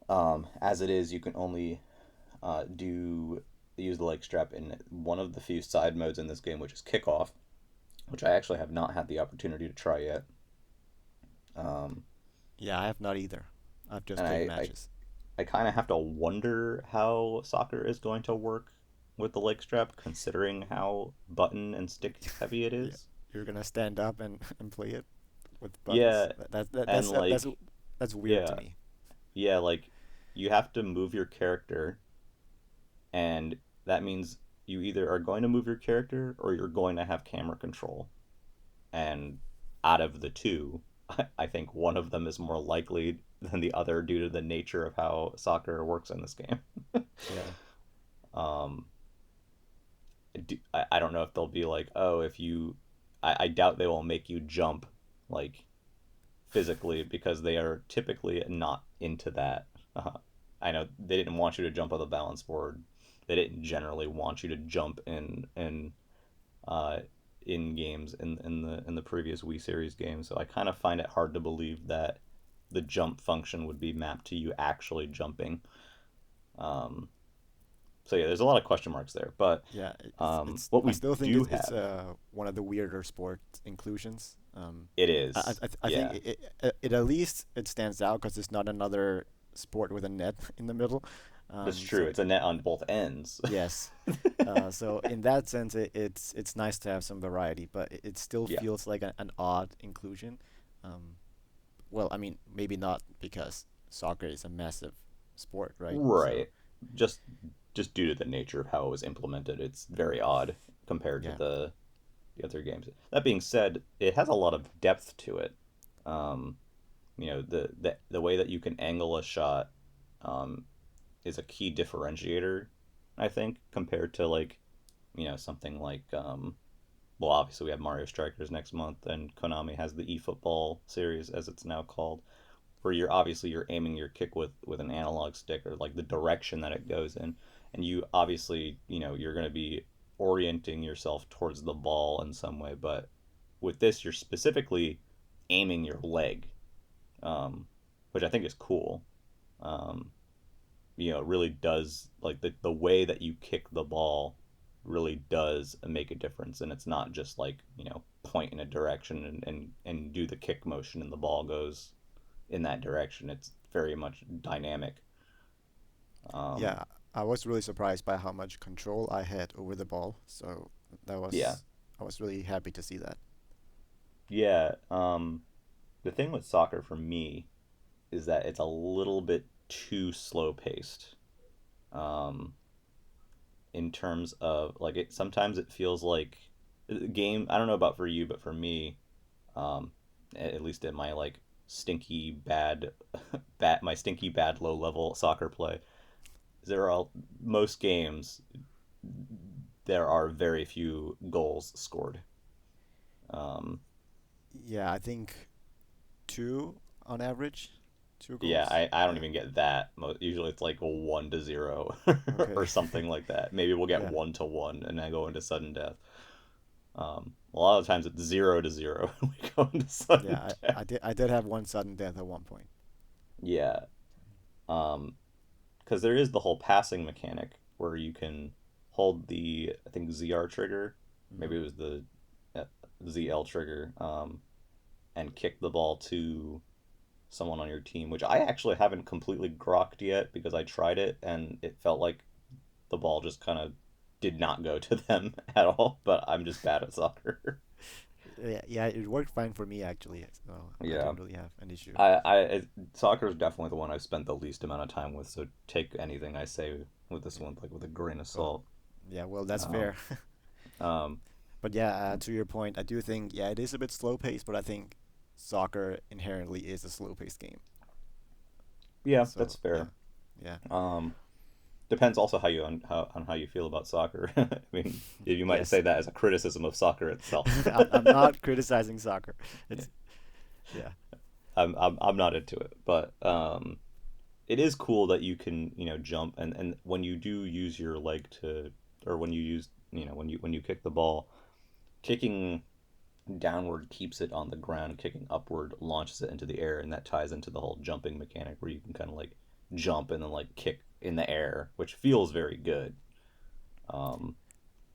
as it is, you can only do use the leg strap in one of the few side modes in this game, which is kickoff, which I actually have not had the opportunity to try yet. Um, Yeah, I have not either. I've just and played I matches. I kind of have to wonder how soccer is going to work with the leg strap, considering how button and stick heavy it Yeah, is. you're gonna stand up and, and play it with buttons. Yeah, That's and like, that's weird to yeah, me. yeah, like you have to move your character, and that means you either are going to move your character or you're going to have camera control. And out of the two, I think one of them is more likely than the other due to the nature of how soccer works in this game. Yeah. um, I don't know if they'll be like, oh, if you, I doubt they will make you jump like physically because they are typically not into that. I know they didn't want you to jump on the balance board. They didn't generally want you to jump uh, in games in the previous Wii series games. So I kind of find it hard to believe that the jump function would be mapped to you actually jumping. Um, so yeah, there's a lot of question marks there. But Yeah, it's what I we still think do it's have, one of the weirder sport inclusions. it is, I think yeah, it at least it stands out because it's not another sport with a net in the middle. that's true. So It's a net on both ends. yes, so in that sense, it's nice to have some variety, but it still Yeah, feels like an odd inclusion. Um, well, I mean, maybe not because soccer is a massive sport, right? So right. Just just due to the nature of how it was implemented, it's very odd compared to yeah, the other games. That being said, it has a lot of depth to it. Um, the way that you can angle a shot um, is a key differentiator, I think, compared to like something like well, obviously we have Mario Strikers next month, and Konami has the eFootball series as it's now called, where you're aiming your kick with an analog stick or like the direction that it goes in, and you obviously you're going to be orienting yourself towards the ball in some way, but with this you're specifically aiming your leg, um, which I think is cool. Um, it really does like the way that you kick the ball really does make a difference, and it's not just like point in a direction and do the kick motion and the ball goes in that direction. It's very much dynamic. um yeah, I was really surprised by how much control I had over the ball. So that yeah, was I was really happy to see that. yeah. The thing with soccer for me is that it's a little bit too slow paced, um in terms of like it sometimes it feels like the game. I don't know about for you, but for me, um at least in my like stinky bad my stinky bad low level soccer play, there are most games there are very few goals scored. um Yeah, I think two on average, two yeah, goals. I don't Yeah. even get that. Usually it's like a 1-0 or Okay. something like that. Maybe we'll get Yeah. 1-1 and I go into sudden death. A lot of times it's 0-0 and we go into sudden Yeah, death. I did have one sudden death at one point. Yeah. um because there is the whole passing mechanic where you can hold the, I think, ZR trigger, Hmm. maybe it was the uh, ZL trigger, and kick the ball to someone on your team, which I actually haven't completely grokked yet because I tried it and it felt like the ball just kind of did not go to them at all. But I'm just bad at soccer. Yeah, yeah, it worked fine for me actually. So I Yeah, didn't really have an issue. soccer is definitely the one I've spent the least amount of time with. So take anything I say with this Yeah. one like with a grain of Well, salt. yeah, well, that's Um, fair. um, But yeah, to your point, I do think yeah, it is a bit slow paced, but I think soccer inherently is a slow paced game. yeah, that's So yeah, fair. yeah, Um, Depends also on how you feel about soccer. I mean, you might say yes. that as a criticism of soccer itself. I'm not criticizing soccer. It's yeah, I'm not into it, but it is cool that you can jump, and when you do use your leg to, or when you use when you kick the ball, kicking downward keeps it on the ground, kicking upward launches it into the air, and that ties into the whole jumping mechanic where you can kind of like jump and then like kick in the air, which feels very good. Um,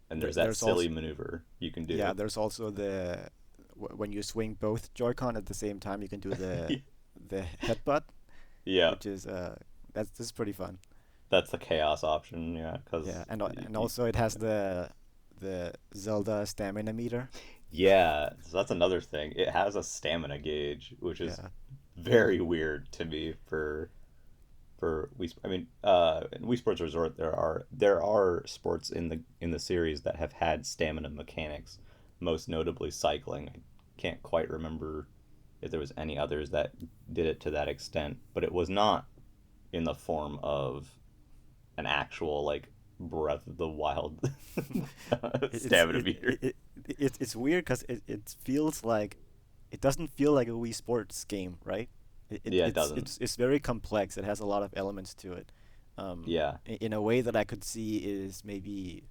and there's that There's also silly maneuver you can yeah, do. there's also when you swing both Joy-Con at the same time, you can do the headbutt, Yeah, which is this is pretty fun. that's the chaos option. Yeah, Yeah, because and also it has the Zelda stamina meter. yeah, so that's another thing. It has a stamina gauge, which is Yeah. very weird to me for Wii. I mean, in Wii Sports Resort, there are sports in the series that have had stamina mechanics, most notably cycling. I can't quite remember if there was any others that did it to that extent, but it was not in the form of an actual like Breath of the Wild It, it's stamina meter. it's weird because it feels like it doesn't feel like a Wii Sports game, right? Yeah, it doesn't. It's very complex. It has a lot of elements to it. Yeah, In a way that I could see is maybe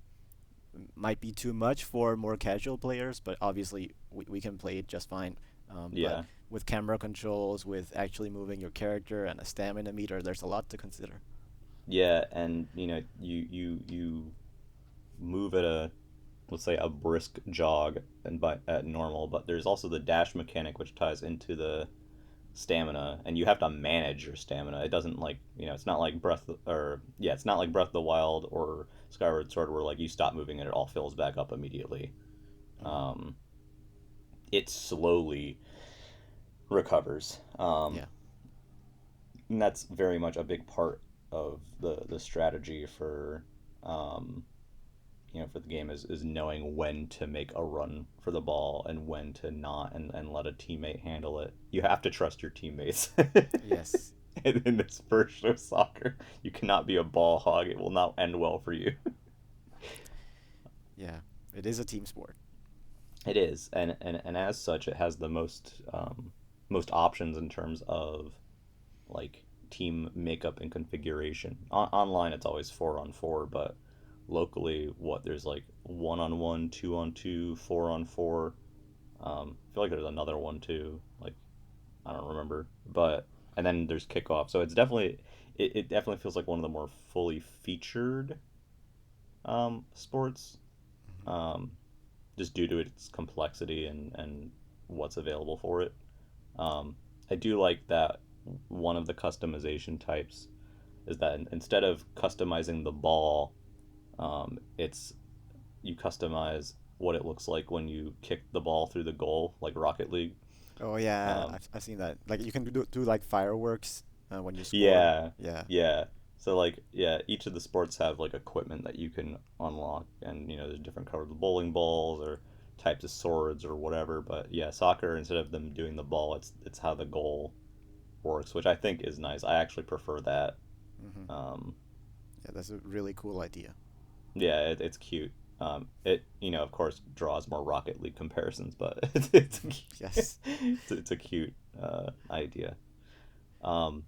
might be too much for more casual players, but obviously we can play it just fine. But yeah, with camera controls, with actually moving your character and a stamina meter, there's a lot to consider. yeah, and you move at a, let's say, a brisk jog and by at normal, but there's also the dash mechanic which ties into the stamina, and you have to manage your stamina. It doesn't like, it's not like it's not like Breath of the Wild or Skyward Sword where like you stop moving and it all fills back up immediately. Hmm. Um, it slowly recovers, Yeah. and that's very much a big part of the strategy for um, for the game is knowing when to make a run for the ball and when to not, and let a teammate handle it. You have to trust your teammates. Yes. In this version of soccer, you cannot be a ball hog. It will not end well for you. Yeah. It is a team sport. It is, and as such, it has the most options in terms of like team makeup and configuration. Online, it's always 4-on-4, but locally, there's like 1-on-1, 2-on-2, 4-on-4. I feel like there's another one too. Like, I don't remember, but and then there's kickoff. So it definitely feels like one of the more fully featured sports, Hmm. um, just due to its complexity and what's available for it. Um, I do like that one of the customization types is that instead of customizing the ball, it's you customize what it looks like when you kick the ball through the goal, like Rocket League. Oh yeah, Um, I've seen that. Like you can do like fireworks when you score. yeah, Yeah. yeah. So like, yeah, each of the sports have like equipment that you can unlock, and there's different colored bowling balls or types of swords or whatever. But yeah, soccer, instead of them doing the ball, it's how the goal works, which I think is nice. I actually prefer that. Hmm. Um, Yeah, that's a really cool idea. yeah, it's cute. It of course draws more Rocket League comparisons, but Yes. it's a cute idea. Um,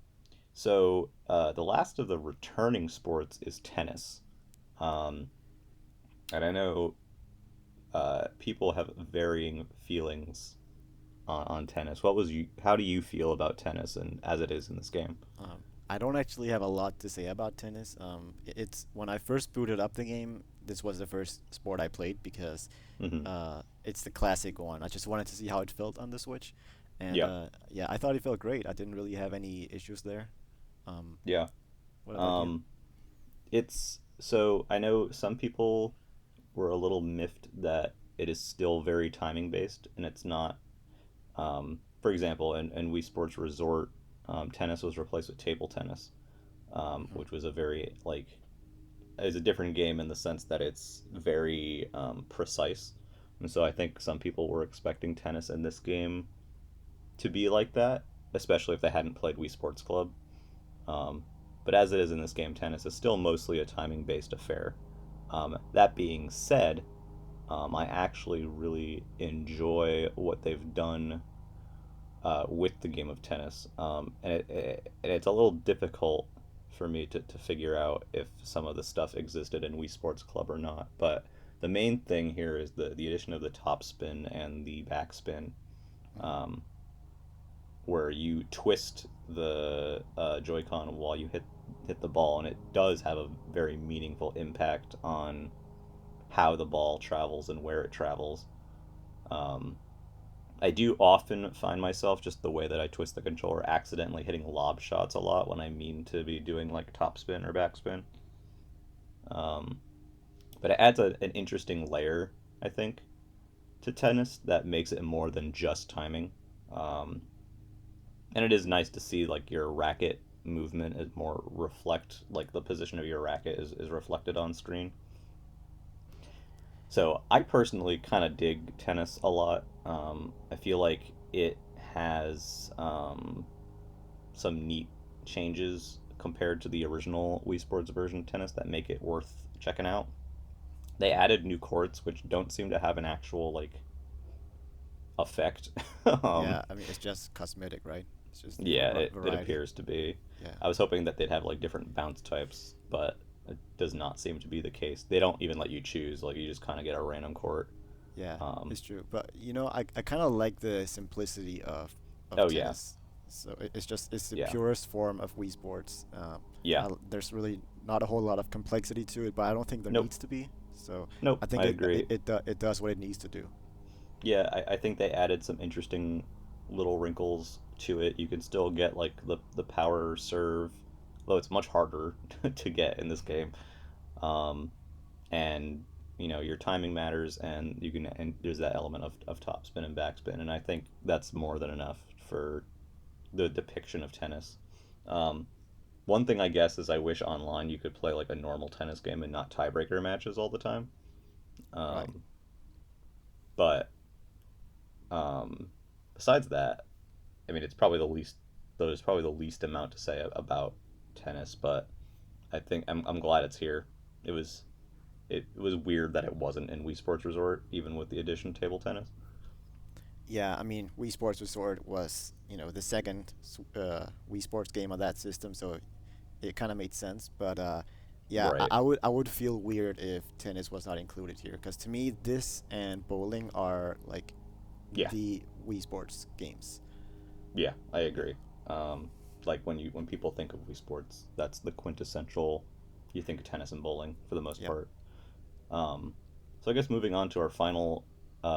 so the last of the returning sports is tennis, um, and I know people have varying feelings on tennis. How do you feel about tennis and as it is in this game? I don't actually have a lot to say about tennis. It's when I first booted up the game, this was the first sport I played because Hmm. it's the classic one. I just wanted to see how it felt on the Switch, and Yeah, yeah, I thought it felt great. I didn't really have any issues there. Um, yeah. what about you? Um, it's so I know some people were a little miffed that it is still very timing based and it's not. For example, in Wii Sports Resort, tennis was replaced with table tennis, Hmm. which was a very like is a different game in the sense that it's very precise. And so I think some people were expecting tennis in this game to be like that, especially if they hadn't played Wii Sports Club. Um, but as it is in this game, tennis is still mostly a timing based affair. That being said, I actually really enjoy what they've done with the game of tennis, and it's a little difficult for me to figure out if some of the stuff existed in Wii Sports Club or not. But the main thing here is the addition of the top spin and the backspin, Hmm. um, where you twist the Joy-Con while you hit the ball, and it does have a very meaningful impact on how the ball travels and where it travels. Um, I do often find myself just the way that I twist the controller accidentally hitting lob shots a lot when I mean to be doing like topspin or backspin. Um, but it adds an interesting layer, I think, to tennis that makes it more than just timing. Um, and it is nice to see like your racket movement is more reflect like the position of your racket is reflected on screen. So I personally kind of dig tennis a lot. I feel like it has some neat changes compared to the original Wii Sports version of tennis that make it worth checking out. They added new courts, which don't seem to have an actual like effect. um, Yeah, I mean it's just cosmetic, right? It's just for yeah, it variety. appears to be. Yeah. I was hoping that they'd have like different bounce types, but it does not seem to be the case. They don't even let you choose; like you just kind of get a random court. Yeah, Um, it's true. But I kind of like the simplicity of oh yeah, tennis. So it's the yeah, purest form of Wii Sports. yeah. There's really not a whole lot of complexity to it, but I don't think there Nope, needs to be. So nope. I think I agree. it does what it needs to do. Yeah, I think they added some interesting little wrinkles to it. You can still get like the power serve, though it's much harder to get in this game. Um, and your timing matters, and you can and there's that element of topspin and backspin, and I think that's more than enough for the depiction of tennis. Um, One thing I guess is I wish online you could play like a normal tennis game and not tiebreaker matches all the time. Right. Um, but um, besides that, I mean, it's probably the least. There's probably the least amount to say about tennis, but I think I'm glad it's here. It was it was weird that it wasn't in Wii Sports Resort, even with the addition of table tennis. Yeah, I mean, Wii Sports Resort was, the second Wii Sports game on that system, so it kind of made sense. But yeah, Right. I would feel weird if tennis was not included here, because to me, this and bowling are like Yeah. the Wii Sports games. Yeah. I Yeah. agree. Um, like when people think of Wii Sports, that's the quintessential. You think of tennis and bowling for the most Yep. part. Um, so I guess moving on to our final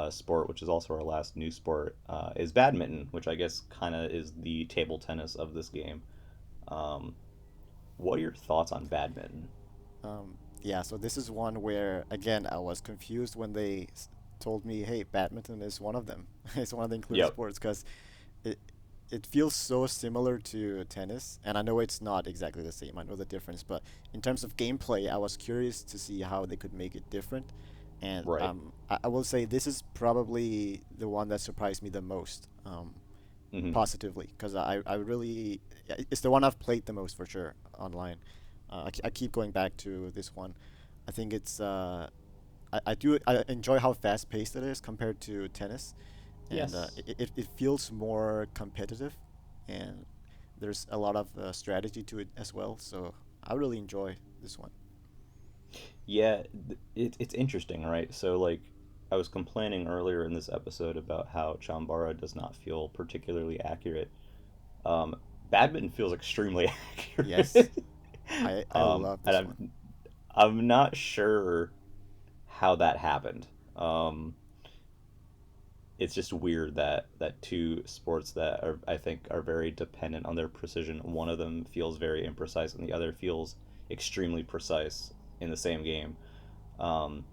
sport, which is also our last new sport, is badminton, which I guess kind of is the table tennis of this game. Um, what are your thoughts on badminton? Yeah, so this is one where again I was confused when they told me, "Hey, badminton is one of them. It's one of the included Yep. sports," because it it feels so similar to tennis, and I know it's not exactly the same. I know the difference, but in terms of gameplay, I was curious to see how they could make it different. And Right. I will say this is probably the one that surprised me the most, Hmm. positively, because I really it's the one I've played the most for sure online. I keep going back to this one. I think I enjoy how fast paced it is compared to tennis, and Yes. it feels more competitive, and there's a lot of strategy to it as well. So I really enjoy this one. Yeah, it's interesting, right? So, like, I was complaining earlier in this episode about how Chambara does not feel particularly accurate. Um, Badminton feels extremely Yes, accurate. I love And this one. I'm not sure how that happened. It's just weird that two sports that are I think are very dependent on their precision. One of them feels very imprecise, and the other feels extremely precise in the same game. Um,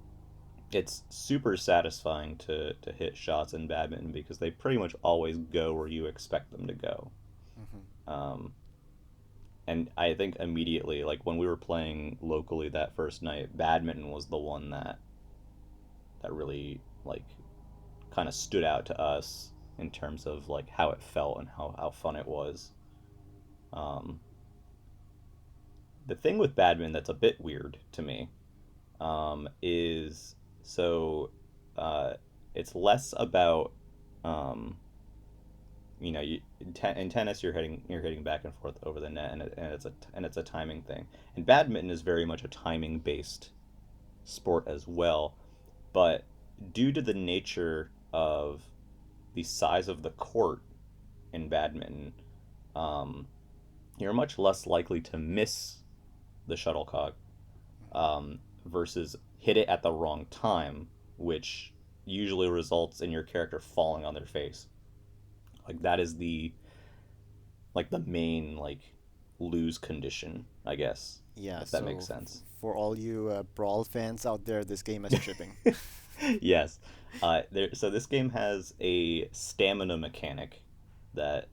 it's super satisfying to hit shots in badminton because they pretty much always go where you expect them to go. Hmm. Um, and I think immediately, like when we were playing locally that first night, badminton was the one that really like kind of stood out to us in terms of like how it felt and how fun it was. Um, the thing with badminton that's a bit weird to me is so uh, it's less about um, in tennis you're hitting back and forth over the net, and it's a timing thing. And badminton is very much a timing based sport as well, but due to the nature of the size of the court in badminton, um, you're much less likely to miss the shuttlecock, um, versus hit it at the wrong time, which usually results in your character falling on their face. Like that is the main lose condition, I guess, Yeah, if that makes so sense. for all you Brawl fans out there, this game has chipping. Yes. So this game has a stamina mechanic that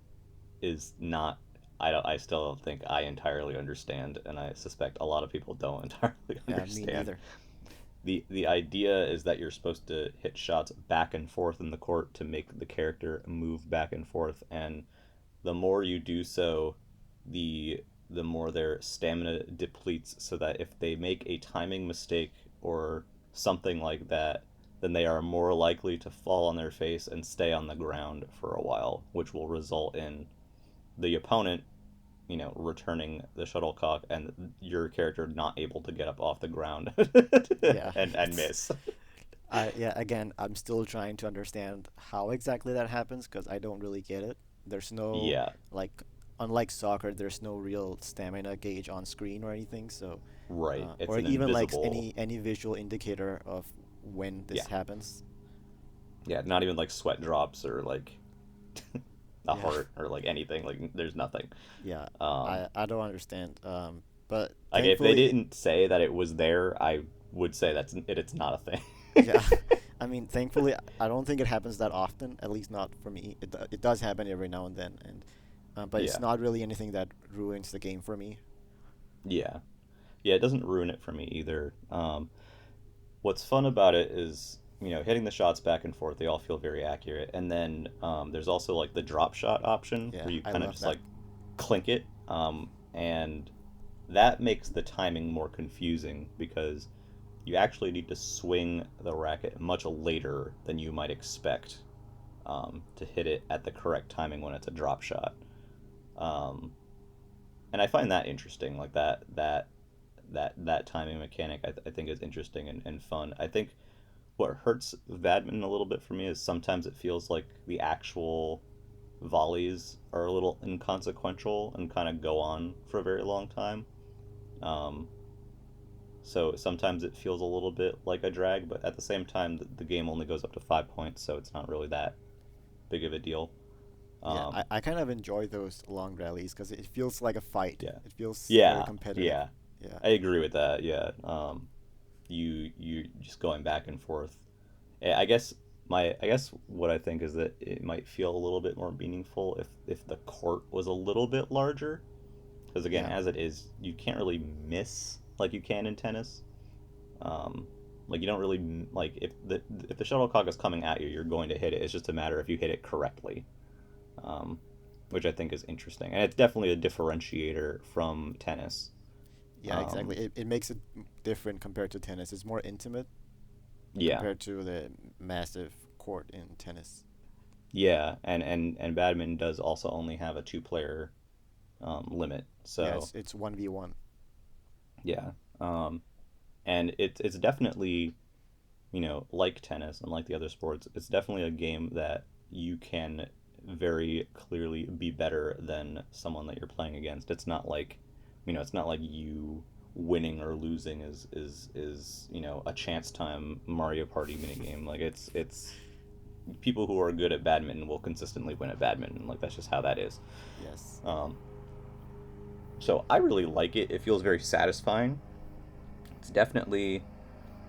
is not. I still don't think I entirely understand, and I suspect a lot of people don't entirely Yeah, me understand. neither. The idea is that you're supposed to hit shots back and forth in the court to make the character move back and forth, and the more you do so, the the more their stamina depletes, so that if they make a timing mistake or something like that, then they are more likely to fall on their face and stay on the ground for a while, which will result in the opponent, returning the shuttlecock and your character not able to get up off the ground Yeah, and it's miss. yeah, again, I'm still trying to understand how exactly that happens because I don't really get it. There's no Yeah, like unlike soccer, there's no real stamina gauge on screen or anything, so right. It's or an even like invisible. any visual indicator of when Yeah, this happens. yeah. Not even like sweat drops or like a Yeah. heart or like anything. Like there's nothing. Yeah, Um, I don't understand. But like if they thankfully, didn't say that it was there, I would say it's not a thing. yeah, I mean, thankfully, I don't think it happens that often. At least not for me. It does happen every now and then, and but it's Yeah, not really anything that ruins the game for me. yeah, yeah. It doesn't ruin it for me either. What's fun about it is hitting the shots back and forth. They all feel very accurate, and then there's also like the drop shot option Yeah, where you I kind of love just that. like clink it, and that makes the timing more confusing because you actually need to swing the racket much later than you might expect, to hit it at the correct timing when it's a drop shot. Um, and I find that interesting, like that timing mechanic. I think is interesting and fun. I think what hurts badminton a little bit for me is sometimes it feels like the actual volleys are a little inconsequential and kind of go on for a very long time. Um, so sometimes it feels a little bit like a drag, but at the same time, the game only goes up to 5 points, so it's not really that big of a deal. Yeah, Um, I kind of enjoy those long rallies because it feels like a fight. yeah, It feels very yeah, competitive. yeah. Yeah, I agree with that. Yeah. You just going back and forth. I guess what I think is that it might feel a little bit more meaningful if the court was a little bit larger. Because again, yeah, as it is, you can't really miss like you can in tennis. Um, like you don't really like if the shuttlecock is coming at you, you're going to hit it. It's just a matter if you hit it correctly, um, which I think is interesting, and it's definitely a differentiator from tennis. yeah. Um, Exactly. It makes it different compared to tennis. It's more intimate yeah, compared to the massive court in tennis. yeah, and badminton does also only have a two-player limit, Yeah, so it's 1v1. yeah, and it's definitely like tennis and like the other sports, it's definitely a game that you can very clearly be better than someone that you're playing against. It's not like, it's not like you winning or losing is a chance time Mario Party minigame. Like it's people who are good at badminton will consistently win at badminton. Like that's just how that is. Yes. Um, so I really like it. It feels very satisfying. It's definitely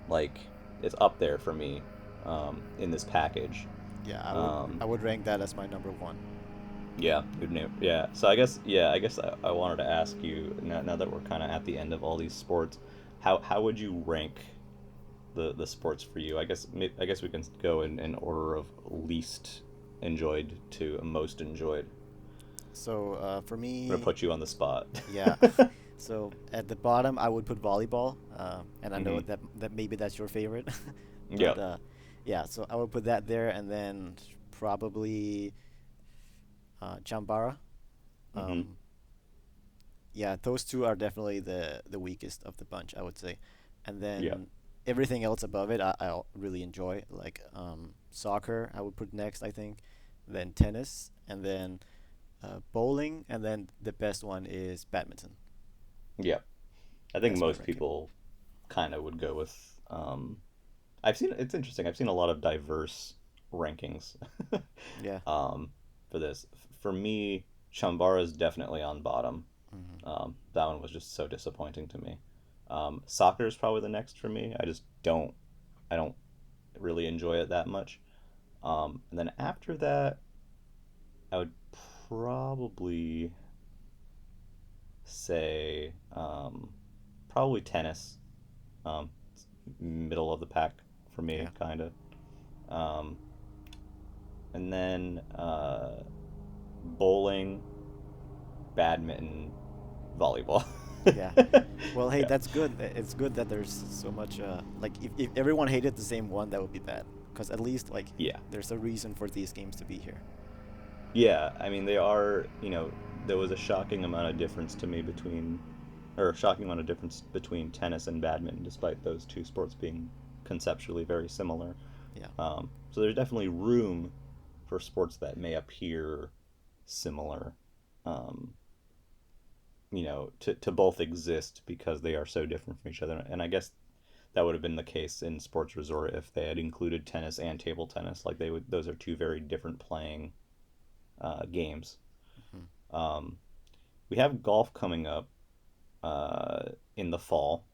like it's up there for me, in this package. Yeah, Um, I would rank that as my number one. yeah, good name. Yeah. So I guess I wanted to ask you now that we're kind of at the end of all these sports, how would you rank the sports for you? I guess we can go in order of least enjoyed to most enjoyed. So for I'm gonna me, put you on the spot. yeah. So at the bottom, I would put volleyball, and I know Mm-hmm. that maybe that's your favorite, but Yep. yeah. So I would put that there, and then probably Chambara. Mm-hmm. Um, yeah, those two are definitely the weakest of the bunch, I would say, and Yep. then everything else above it, I really enjoy. Like soccer, I would put next, I think, then tennis, and then bowling, and then the best one is badminton. Yep. I think That's my most ranking. people kind of would go with. I've seen it's interesting. I've seen a lot of diverse rankings Yeah. um, for this. For me, Chambara is definitely on bottom. Hmm. That one was just so disappointing to me. Soccer is probably the next for me. I don't really enjoy it that much. And then after that, I would probably say probably tennis. It's middle of the pack for me, Yeah. kind of. Um, and then bowling, badminton, volleyball. Yeah. Well, hey, Yeah, that's good. It's good that there's so much. Like, if everyone hated the same one, that would be bad. Because at least like yeah, there's a reason for these games to be here. yeah. I mean, they are. There was a shocking amount of difference to me between, or a shocking amount of difference between tennis and badminton, despite those two sports being conceptually very similar. Yeah. So there's definitely room for sports that may appear similar, um, to both exist because they are so different from each other. And I guess that would have been the case in Sports Resort if they had included tennis and table tennis. Like they would, those are two very different playing games. Hmm. Um, we have golf coming up in the fall.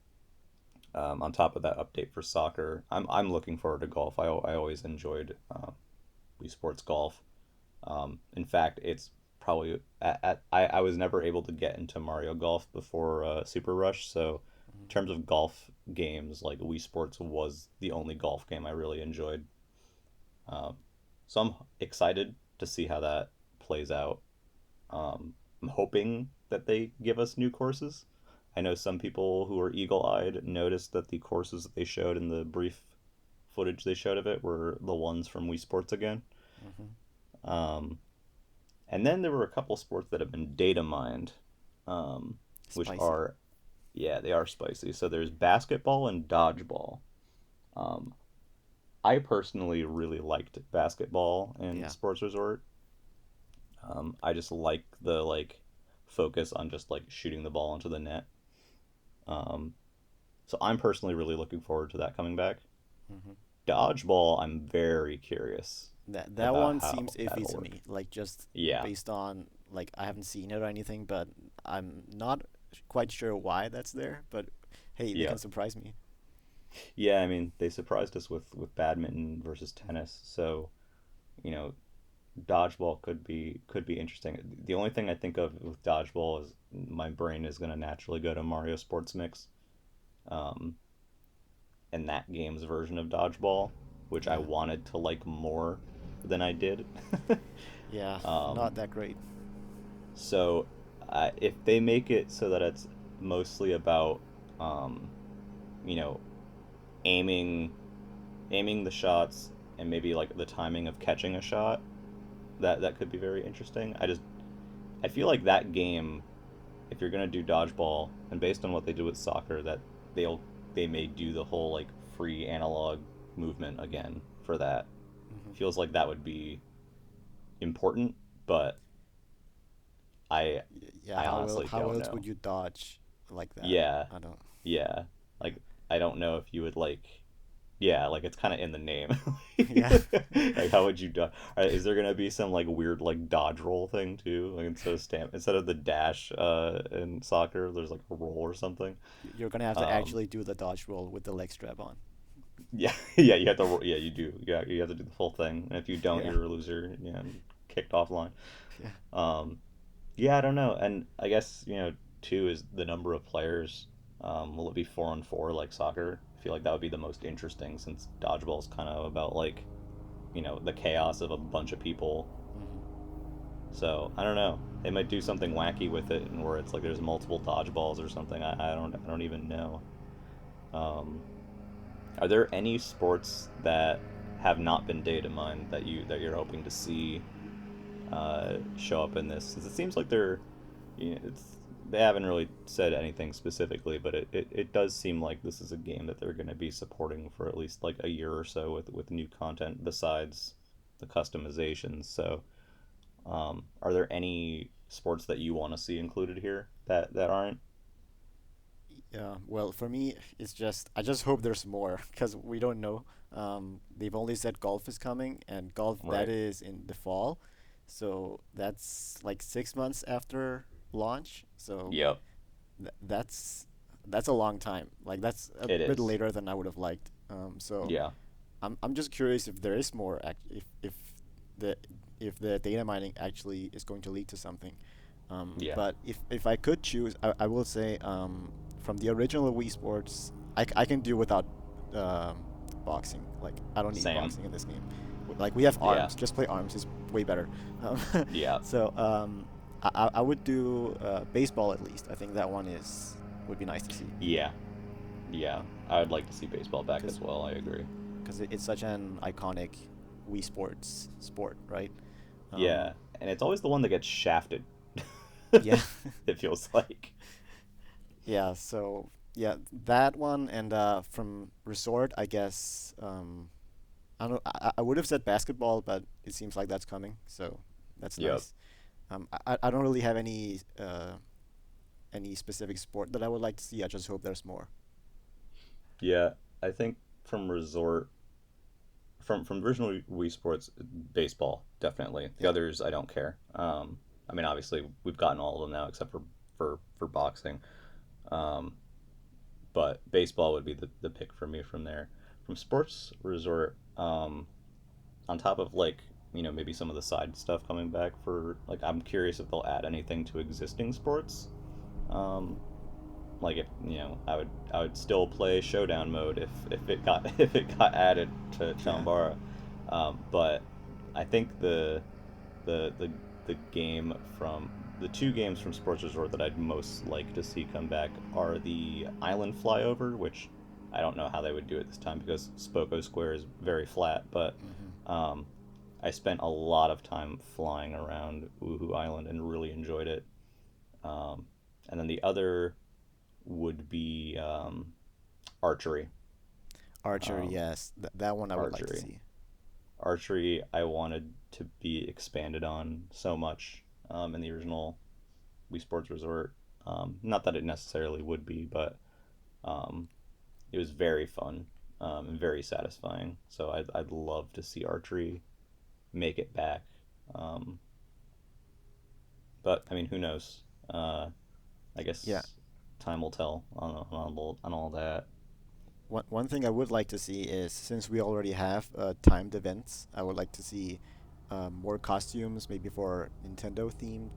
On top of that update for soccer, I'm looking forward to golf. I always enjoyed Wii Sports Golf. In fact, it's probably I was never able to get into Mario Golf before Super Rush, so in terms of golf games, like Wii Sports was the only golf game I really enjoyed. Um, so I'm excited to see how that plays out. I'm hoping that they give us new courses. I know some people who are eagle-eyed noticed that the courses that they showed in the brief footage they showed of it were the ones from Wii Sports again. Hmm. Um, And then there were a couple sports that have been data mined, um, which Spicy. are, yeah, they are spicy. So there's basketball and dodgeball. Um, I personally really liked basketball in Yeah. Sports Resort. I just like the focus on just like shooting the ball into the net. Um, so I'm personally really looking forward to that coming back. Hmm. Dodgeball, I'm very curious That about one how seems iffy that'll to work. me. Like just Yeah, based on like I haven't seen it or anything, but I'm not quite sure why that's there. But hey, they yeah, can surprise me. yeah. I mean, they surprised us with badminton versus Hmm. tennis, so you know, dodgeball could be interesting. The only thing I think of with dodgeball is my brain is gonna naturally go to Mario Sports Mix, um, and that game's version of dodgeball, which I Yeah. wanted to like more than I did. Yeah. um, Not that great. so if they make it so that it's mostly about, um, you know, aiming aiming the shots and maybe like the timing of catching a shot, that could be very interesting. I feel like that game, if you're gonna do dodgeball, and based on what they do with soccer, that they'll they may do the whole like free analog movement again for that. Hmm. Feels like that would be important, but I Yeah. I How honestly how don't else know. would you dodge like that? Yeah, I don't. yeah. Like I don't know if you would yeah, like it's kind of in the name. Yeah. Like how would you do? Is there gonna be some like weird like dodge roll thing too? Like instead of the dash in soccer, there's like a roll or something. You're gonna have to Um, actually do the dodge roll with the leg strap on. yeah, yeah, you have to. Yeah, you do. Yeah, you have to do the full thing. And if you don't, Yeah. you're a loser. Yeah, and kicked offline. Yeah. Um, yeah, I don't know. And I guess two is the number of players. Will it be 4-on-4 like soccer? I feel like that would be the most interesting since dodgeball is kind of about like the chaos of a bunch of people. Hmm. So I don't know. They might do something wacky with it, and where it's like there's multiple dodgeballs or something. I don't even know. Um, are there any sports that have not been data mined that you're hoping to see show up in this? 'Cause it seems like they haven't really said anything specifically, but it does seem like this is a game that they're going to be supporting for at least like a year or so with new content besides the customizations. So, are there any sports that you want to see included here that aren't? Yeah, well, for me, it's just I just hope there's more because we don't know. They've only said golf is coming, and golf that Right. is in the fall, so that's like 6 months after launch. So Yep. that's a long time. Like that's a It bit is. later than I would have liked. So Yeah. I'm just curious if there is more, the if the data mining actually is going to lead to something. Yeah. But if I could choose, I will say from the original Wii Sports, I can do without um, boxing. Like I don't need Same. boxing in this game. Like we have Yeah. arms, just play arms is way better. Um, Yeah. so I would do baseball at least. I think that one is would be nice to see. Yeah. Yeah. I would like to see baseball back Because as well. I agree. it's such an iconic Wii Sports sport, right? Yeah. Um, And it's always the one that gets shafted. yeah, It feels like. yeah. So yeah, that one and from Resort, I guess. I don't. I would have said basketball, but it seems like that's coming, so that's Yep. nice. I don't really have any specific sport that I would like to see. I just hope there's more. Yeah. I think from Resort, from the original Wii Sports, baseball definitely. The Yeah. others I don't care. I mean, obviously we've gotten all of them now except for boxing. Um, but baseball would be the pick for me from there. From Sports Resort, on top of like maybe some of the side stuff coming back for like I'm curious if they'll add anything to existing sports. Um, like if I would still play showdown mode if it got if it got added to Yeah. Umbara. But I think the the the game from the two games from Sports Resort that I'd most like to see come back are the Island Flyover, which I don't know how they would do it this time because Spoko Square is very flat, but Hmm. um, I spent a lot of time flying around Woohoo Island and really enjoyed it. Um, and then the other would be archery. Archery, Um, yes, that one I would like to archery. see. Archery, I wanted to be expanded on so much in the original Wii Sports Resort. Not that it necessarily would be, but um, it was very fun and very satisfying. So I'd love to see archery make it back. Um, but I mean, who knows? I Yeah. guess time will tell on all that. One thing I would like to see is since we already have timed events, I would like to see more costumes, maybe for Nintendo themed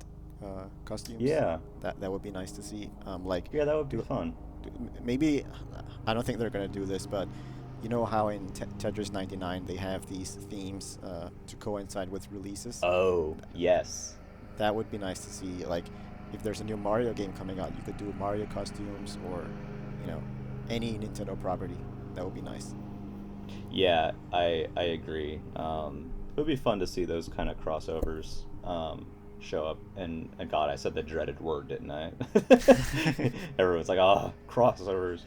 costumes. Yeah, That would be nice to see. Like yeah, that would be do, fun. maybe I don't think they're gonna do this, but you know how in Tetris 99 they have these themes to coincide with releases. Oh Th- yes, That would be nice to see. Like if there's a new Mario game coming out, you could do Mario costumes or you know any Nintendo property. That would be nice. yeah, I agree. It would be fun to see those kind of crossovers show up. And God, I said the dreaded word, didn't I? Everyone's like, ah, crossovers.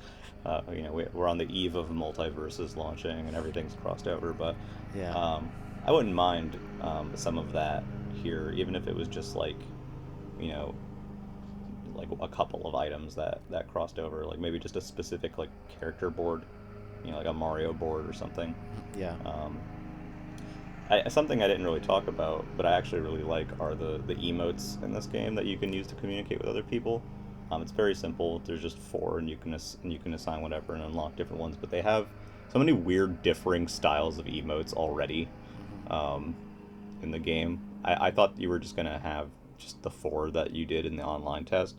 We're on the eve of multiverses launching and everything's crossed over, but Yeah. I wouldn't mind some of that here, even if it was just you know, like a couple of items that crossed over, like maybe just a specific like character board, like a Mario board or something. Yeah. Um, something I didn't really talk about, but I actually really like are the emotes in this game that you can use to communicate with other people. It's very simple. There's just four, and you can assign whatever and unlock different ones. But they have so many weird, differing styles of emotes already Hmm. um, in the game. I thought you were just gonna have just the four that you did in the online test,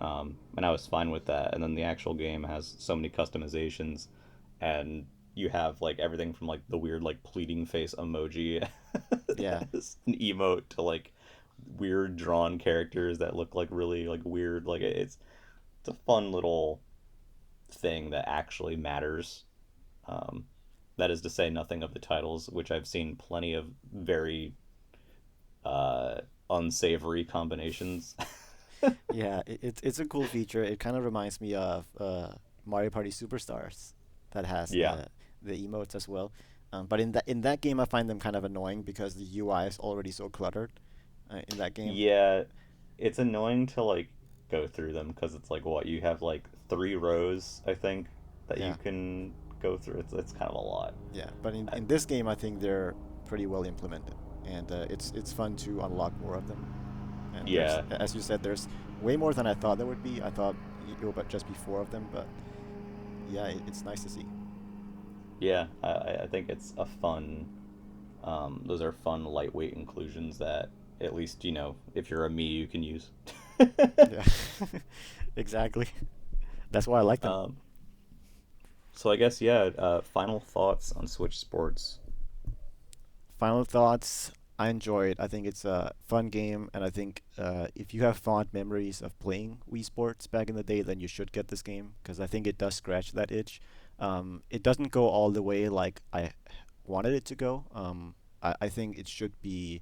and I was fine with that. And then the actual game has so many customizations, and you have like everything from like the weird like pleading face emoji Yeah. as an emote to like weird drawn characters that look like really like weird. Like it's a fun little thing that actually matters. Um, that is to say nothing of the titles, which I've seen plenty of very uh, unsavory combinations. Yeah. It's a cool feature. It kind of reminds me of Mario Party Superstars that has Yeah. the emotes as well. But in that game, I find them kind of annoying because the UI is already so cluttered in that game. Yeah, it's annoying to like go through them because it's like what you have like three rows, I think, that you Yeah, can go through. It's kind of a lot. yeah. But I, in this game, I think they're pretty well implemented, and it's fun to unlock more of them. And there's, yeah, as you said, there's way more than I thought there would be. I thought it would just be four of them, but yeah, it's nice to see. yeah. I think it's a fun. Those are fun, lightweight inclusions that at least if you're a me, you can use. Yeah, exactly. That's why I like them. um, so I guess yeah. Final thoughts on Switch Sports. Final thoughts. I enjoy it. I think it's a fun game, and I think if you have fond memories of playing Wii Sports back in the day, then you should get this game because I think it does scratch that itch. It doesn't go all the way like I wanted it to go. I think it should be.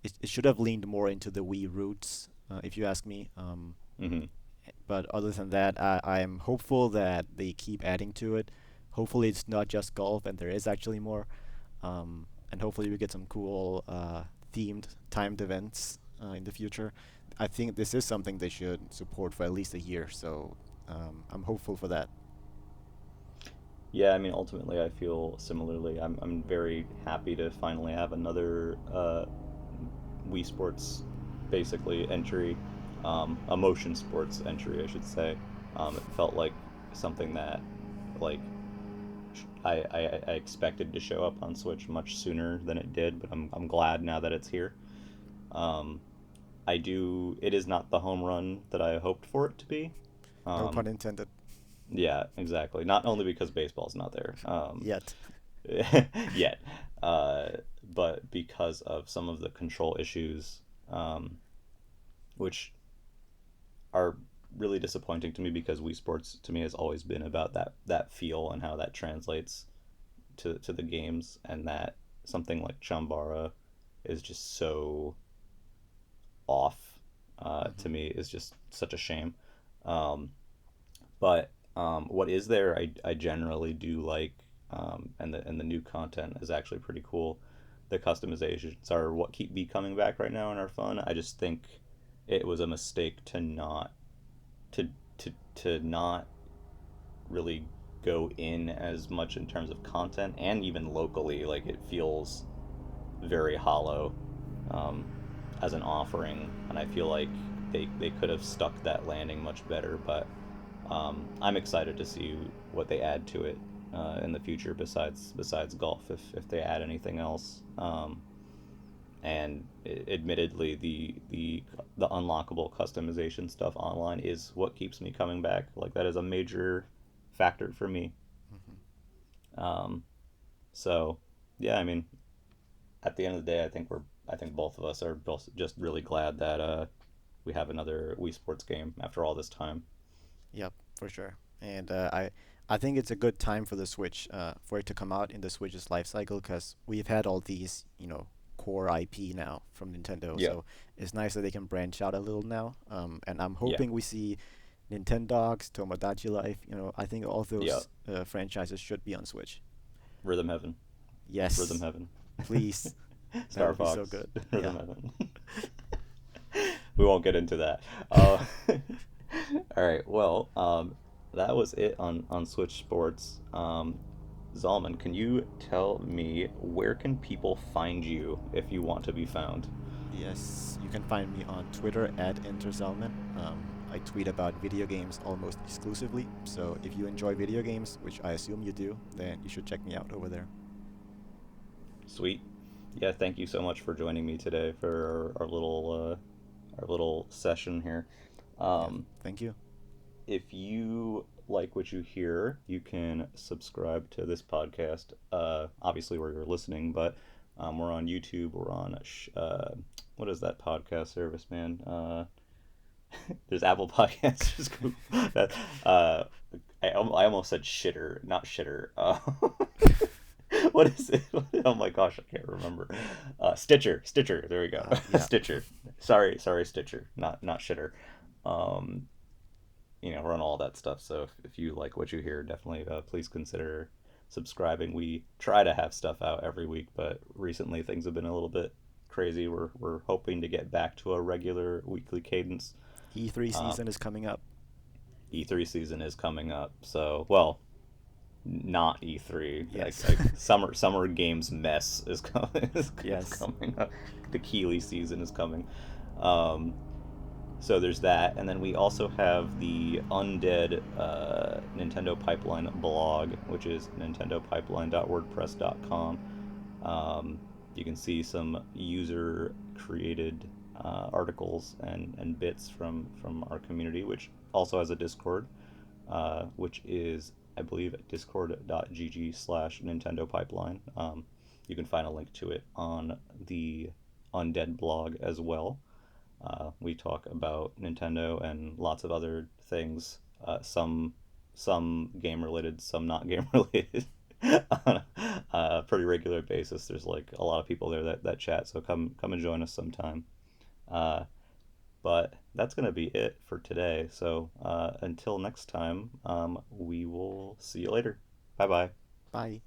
It should have leaned more into the Wii roots, if you ask me. Hmm. But other than that, I'm hopeful that they keep adding to it. Hopefully, it's not just golf, and there is actually more. And hopefully, we get some cool themed timed events in the future. I think this is something they should support for at least a year, so I'm hopeful for that. Yeah, I mean, ultimately, I feel similarly. I'm very happy to finally have another Wii Sports, basically entry, a motion sports entry, I should say. It felt like something that, like, I expected to show up on Switch much sooner than it did, but I'm glad now that it's here. Um, I do. It is not the home run that I hoped for it to be. No Um, pun intended. yeah, exactly. Not only because baseball's not there. Yet. Yet, uh, but because of some of the control issues, um, which are really disappointing to me because Wii Sports to me has always been about that feel and how that translates to the games, and that something like Chambara is just so off Hmm. to me is just such a shame. Um, but what is there, I generally do like, and the new content is actually pretty cool. The customizations are what keep me coming back right now and are fun. I just think it was a mistake to not to not really go in as much in terms of content and even locally. Like it feels very hollow um, as an offering, and I feel like they could have stuck that landing much better. But I'm excited to see what they add to it in the future besides golf, if they add anything else. And admittedly, the unlockable customization stuff online is what keeps me coming back. Like that is a major factor for me. Hmm. Um, so yeah, I mean, at the end of the day, I think both of us are both just really glad that we have another Wii Sports game after all this time. Yep, for sure. And I think it's a good time for the Switch, for it to come out in the Switch's life cycle, because we've had all these, core IP now from Nintendo. Yeah, So it's nice that they can branch out a little now. And I'm yeah, hoping we see Nintendogs, Tomodachi Life. I think all yeah. those franchises should be on Switch. Rhythm Heaven, Rhythm Yes, Heaven, please. That Star would be so Fox, good. Rhythm Yeah. Heaven. We won't get into that. All right. Well, that was it on Switch Sports. Zalman, can you tell me where can people find you if you want to be found? Yes, you can find me on Twitter at EnterZalman. I tweet about video games almost exclusively, so if you enjoy video games, which I assume you do, then you should check me out over there. Sweet. Yeah. Thank you so much for joining me today for our little session here. Yeah, Um, thank you. if you like what you hear, you can subscribe to this podcast. Obviously, where you're listening, but we're on YouTube. We're on what is that podcast service, man? There's Apple Podcasts. Just Google that. I almost said shitter, not shitter. What is it? Oh my gosh, I can't remember. Stitcher, Stitcher. There we go. Yeah. Stitcher. Sorry, Stitcher. Not shitter. Um, run all that stuff. So if you like what you hear, definitely please consider subscribing. We try to have stuff out every week, but recently things have been a little bit crazy. We're hoping to get back to a regular weekly cadence. E3 Um, season is coming up. E3 season is coming up. So, well, not E3. Yes. Like summer games mess is coming is Yes. coming up. The Keeley season is coming. Um, so there's that, and then we also have the Undead Nintendo Pipeline blog, which is nintendopipeline.wordpress.com. Um, you can see some user created articles and bits from our community, which also has a Discord, which is, I believe, discord.gg/Nintendo Pipeline. You can find a link to it on the Undead blog as well. We talk about Nintendo and lots of other things. Some game related, some not game related. On a pretty regular basis. There's like a lot of people there that chat, so come and join us sometime. Uh, but that's gonna be it for today. So until next time, we will see you later. Bye bye. Bye.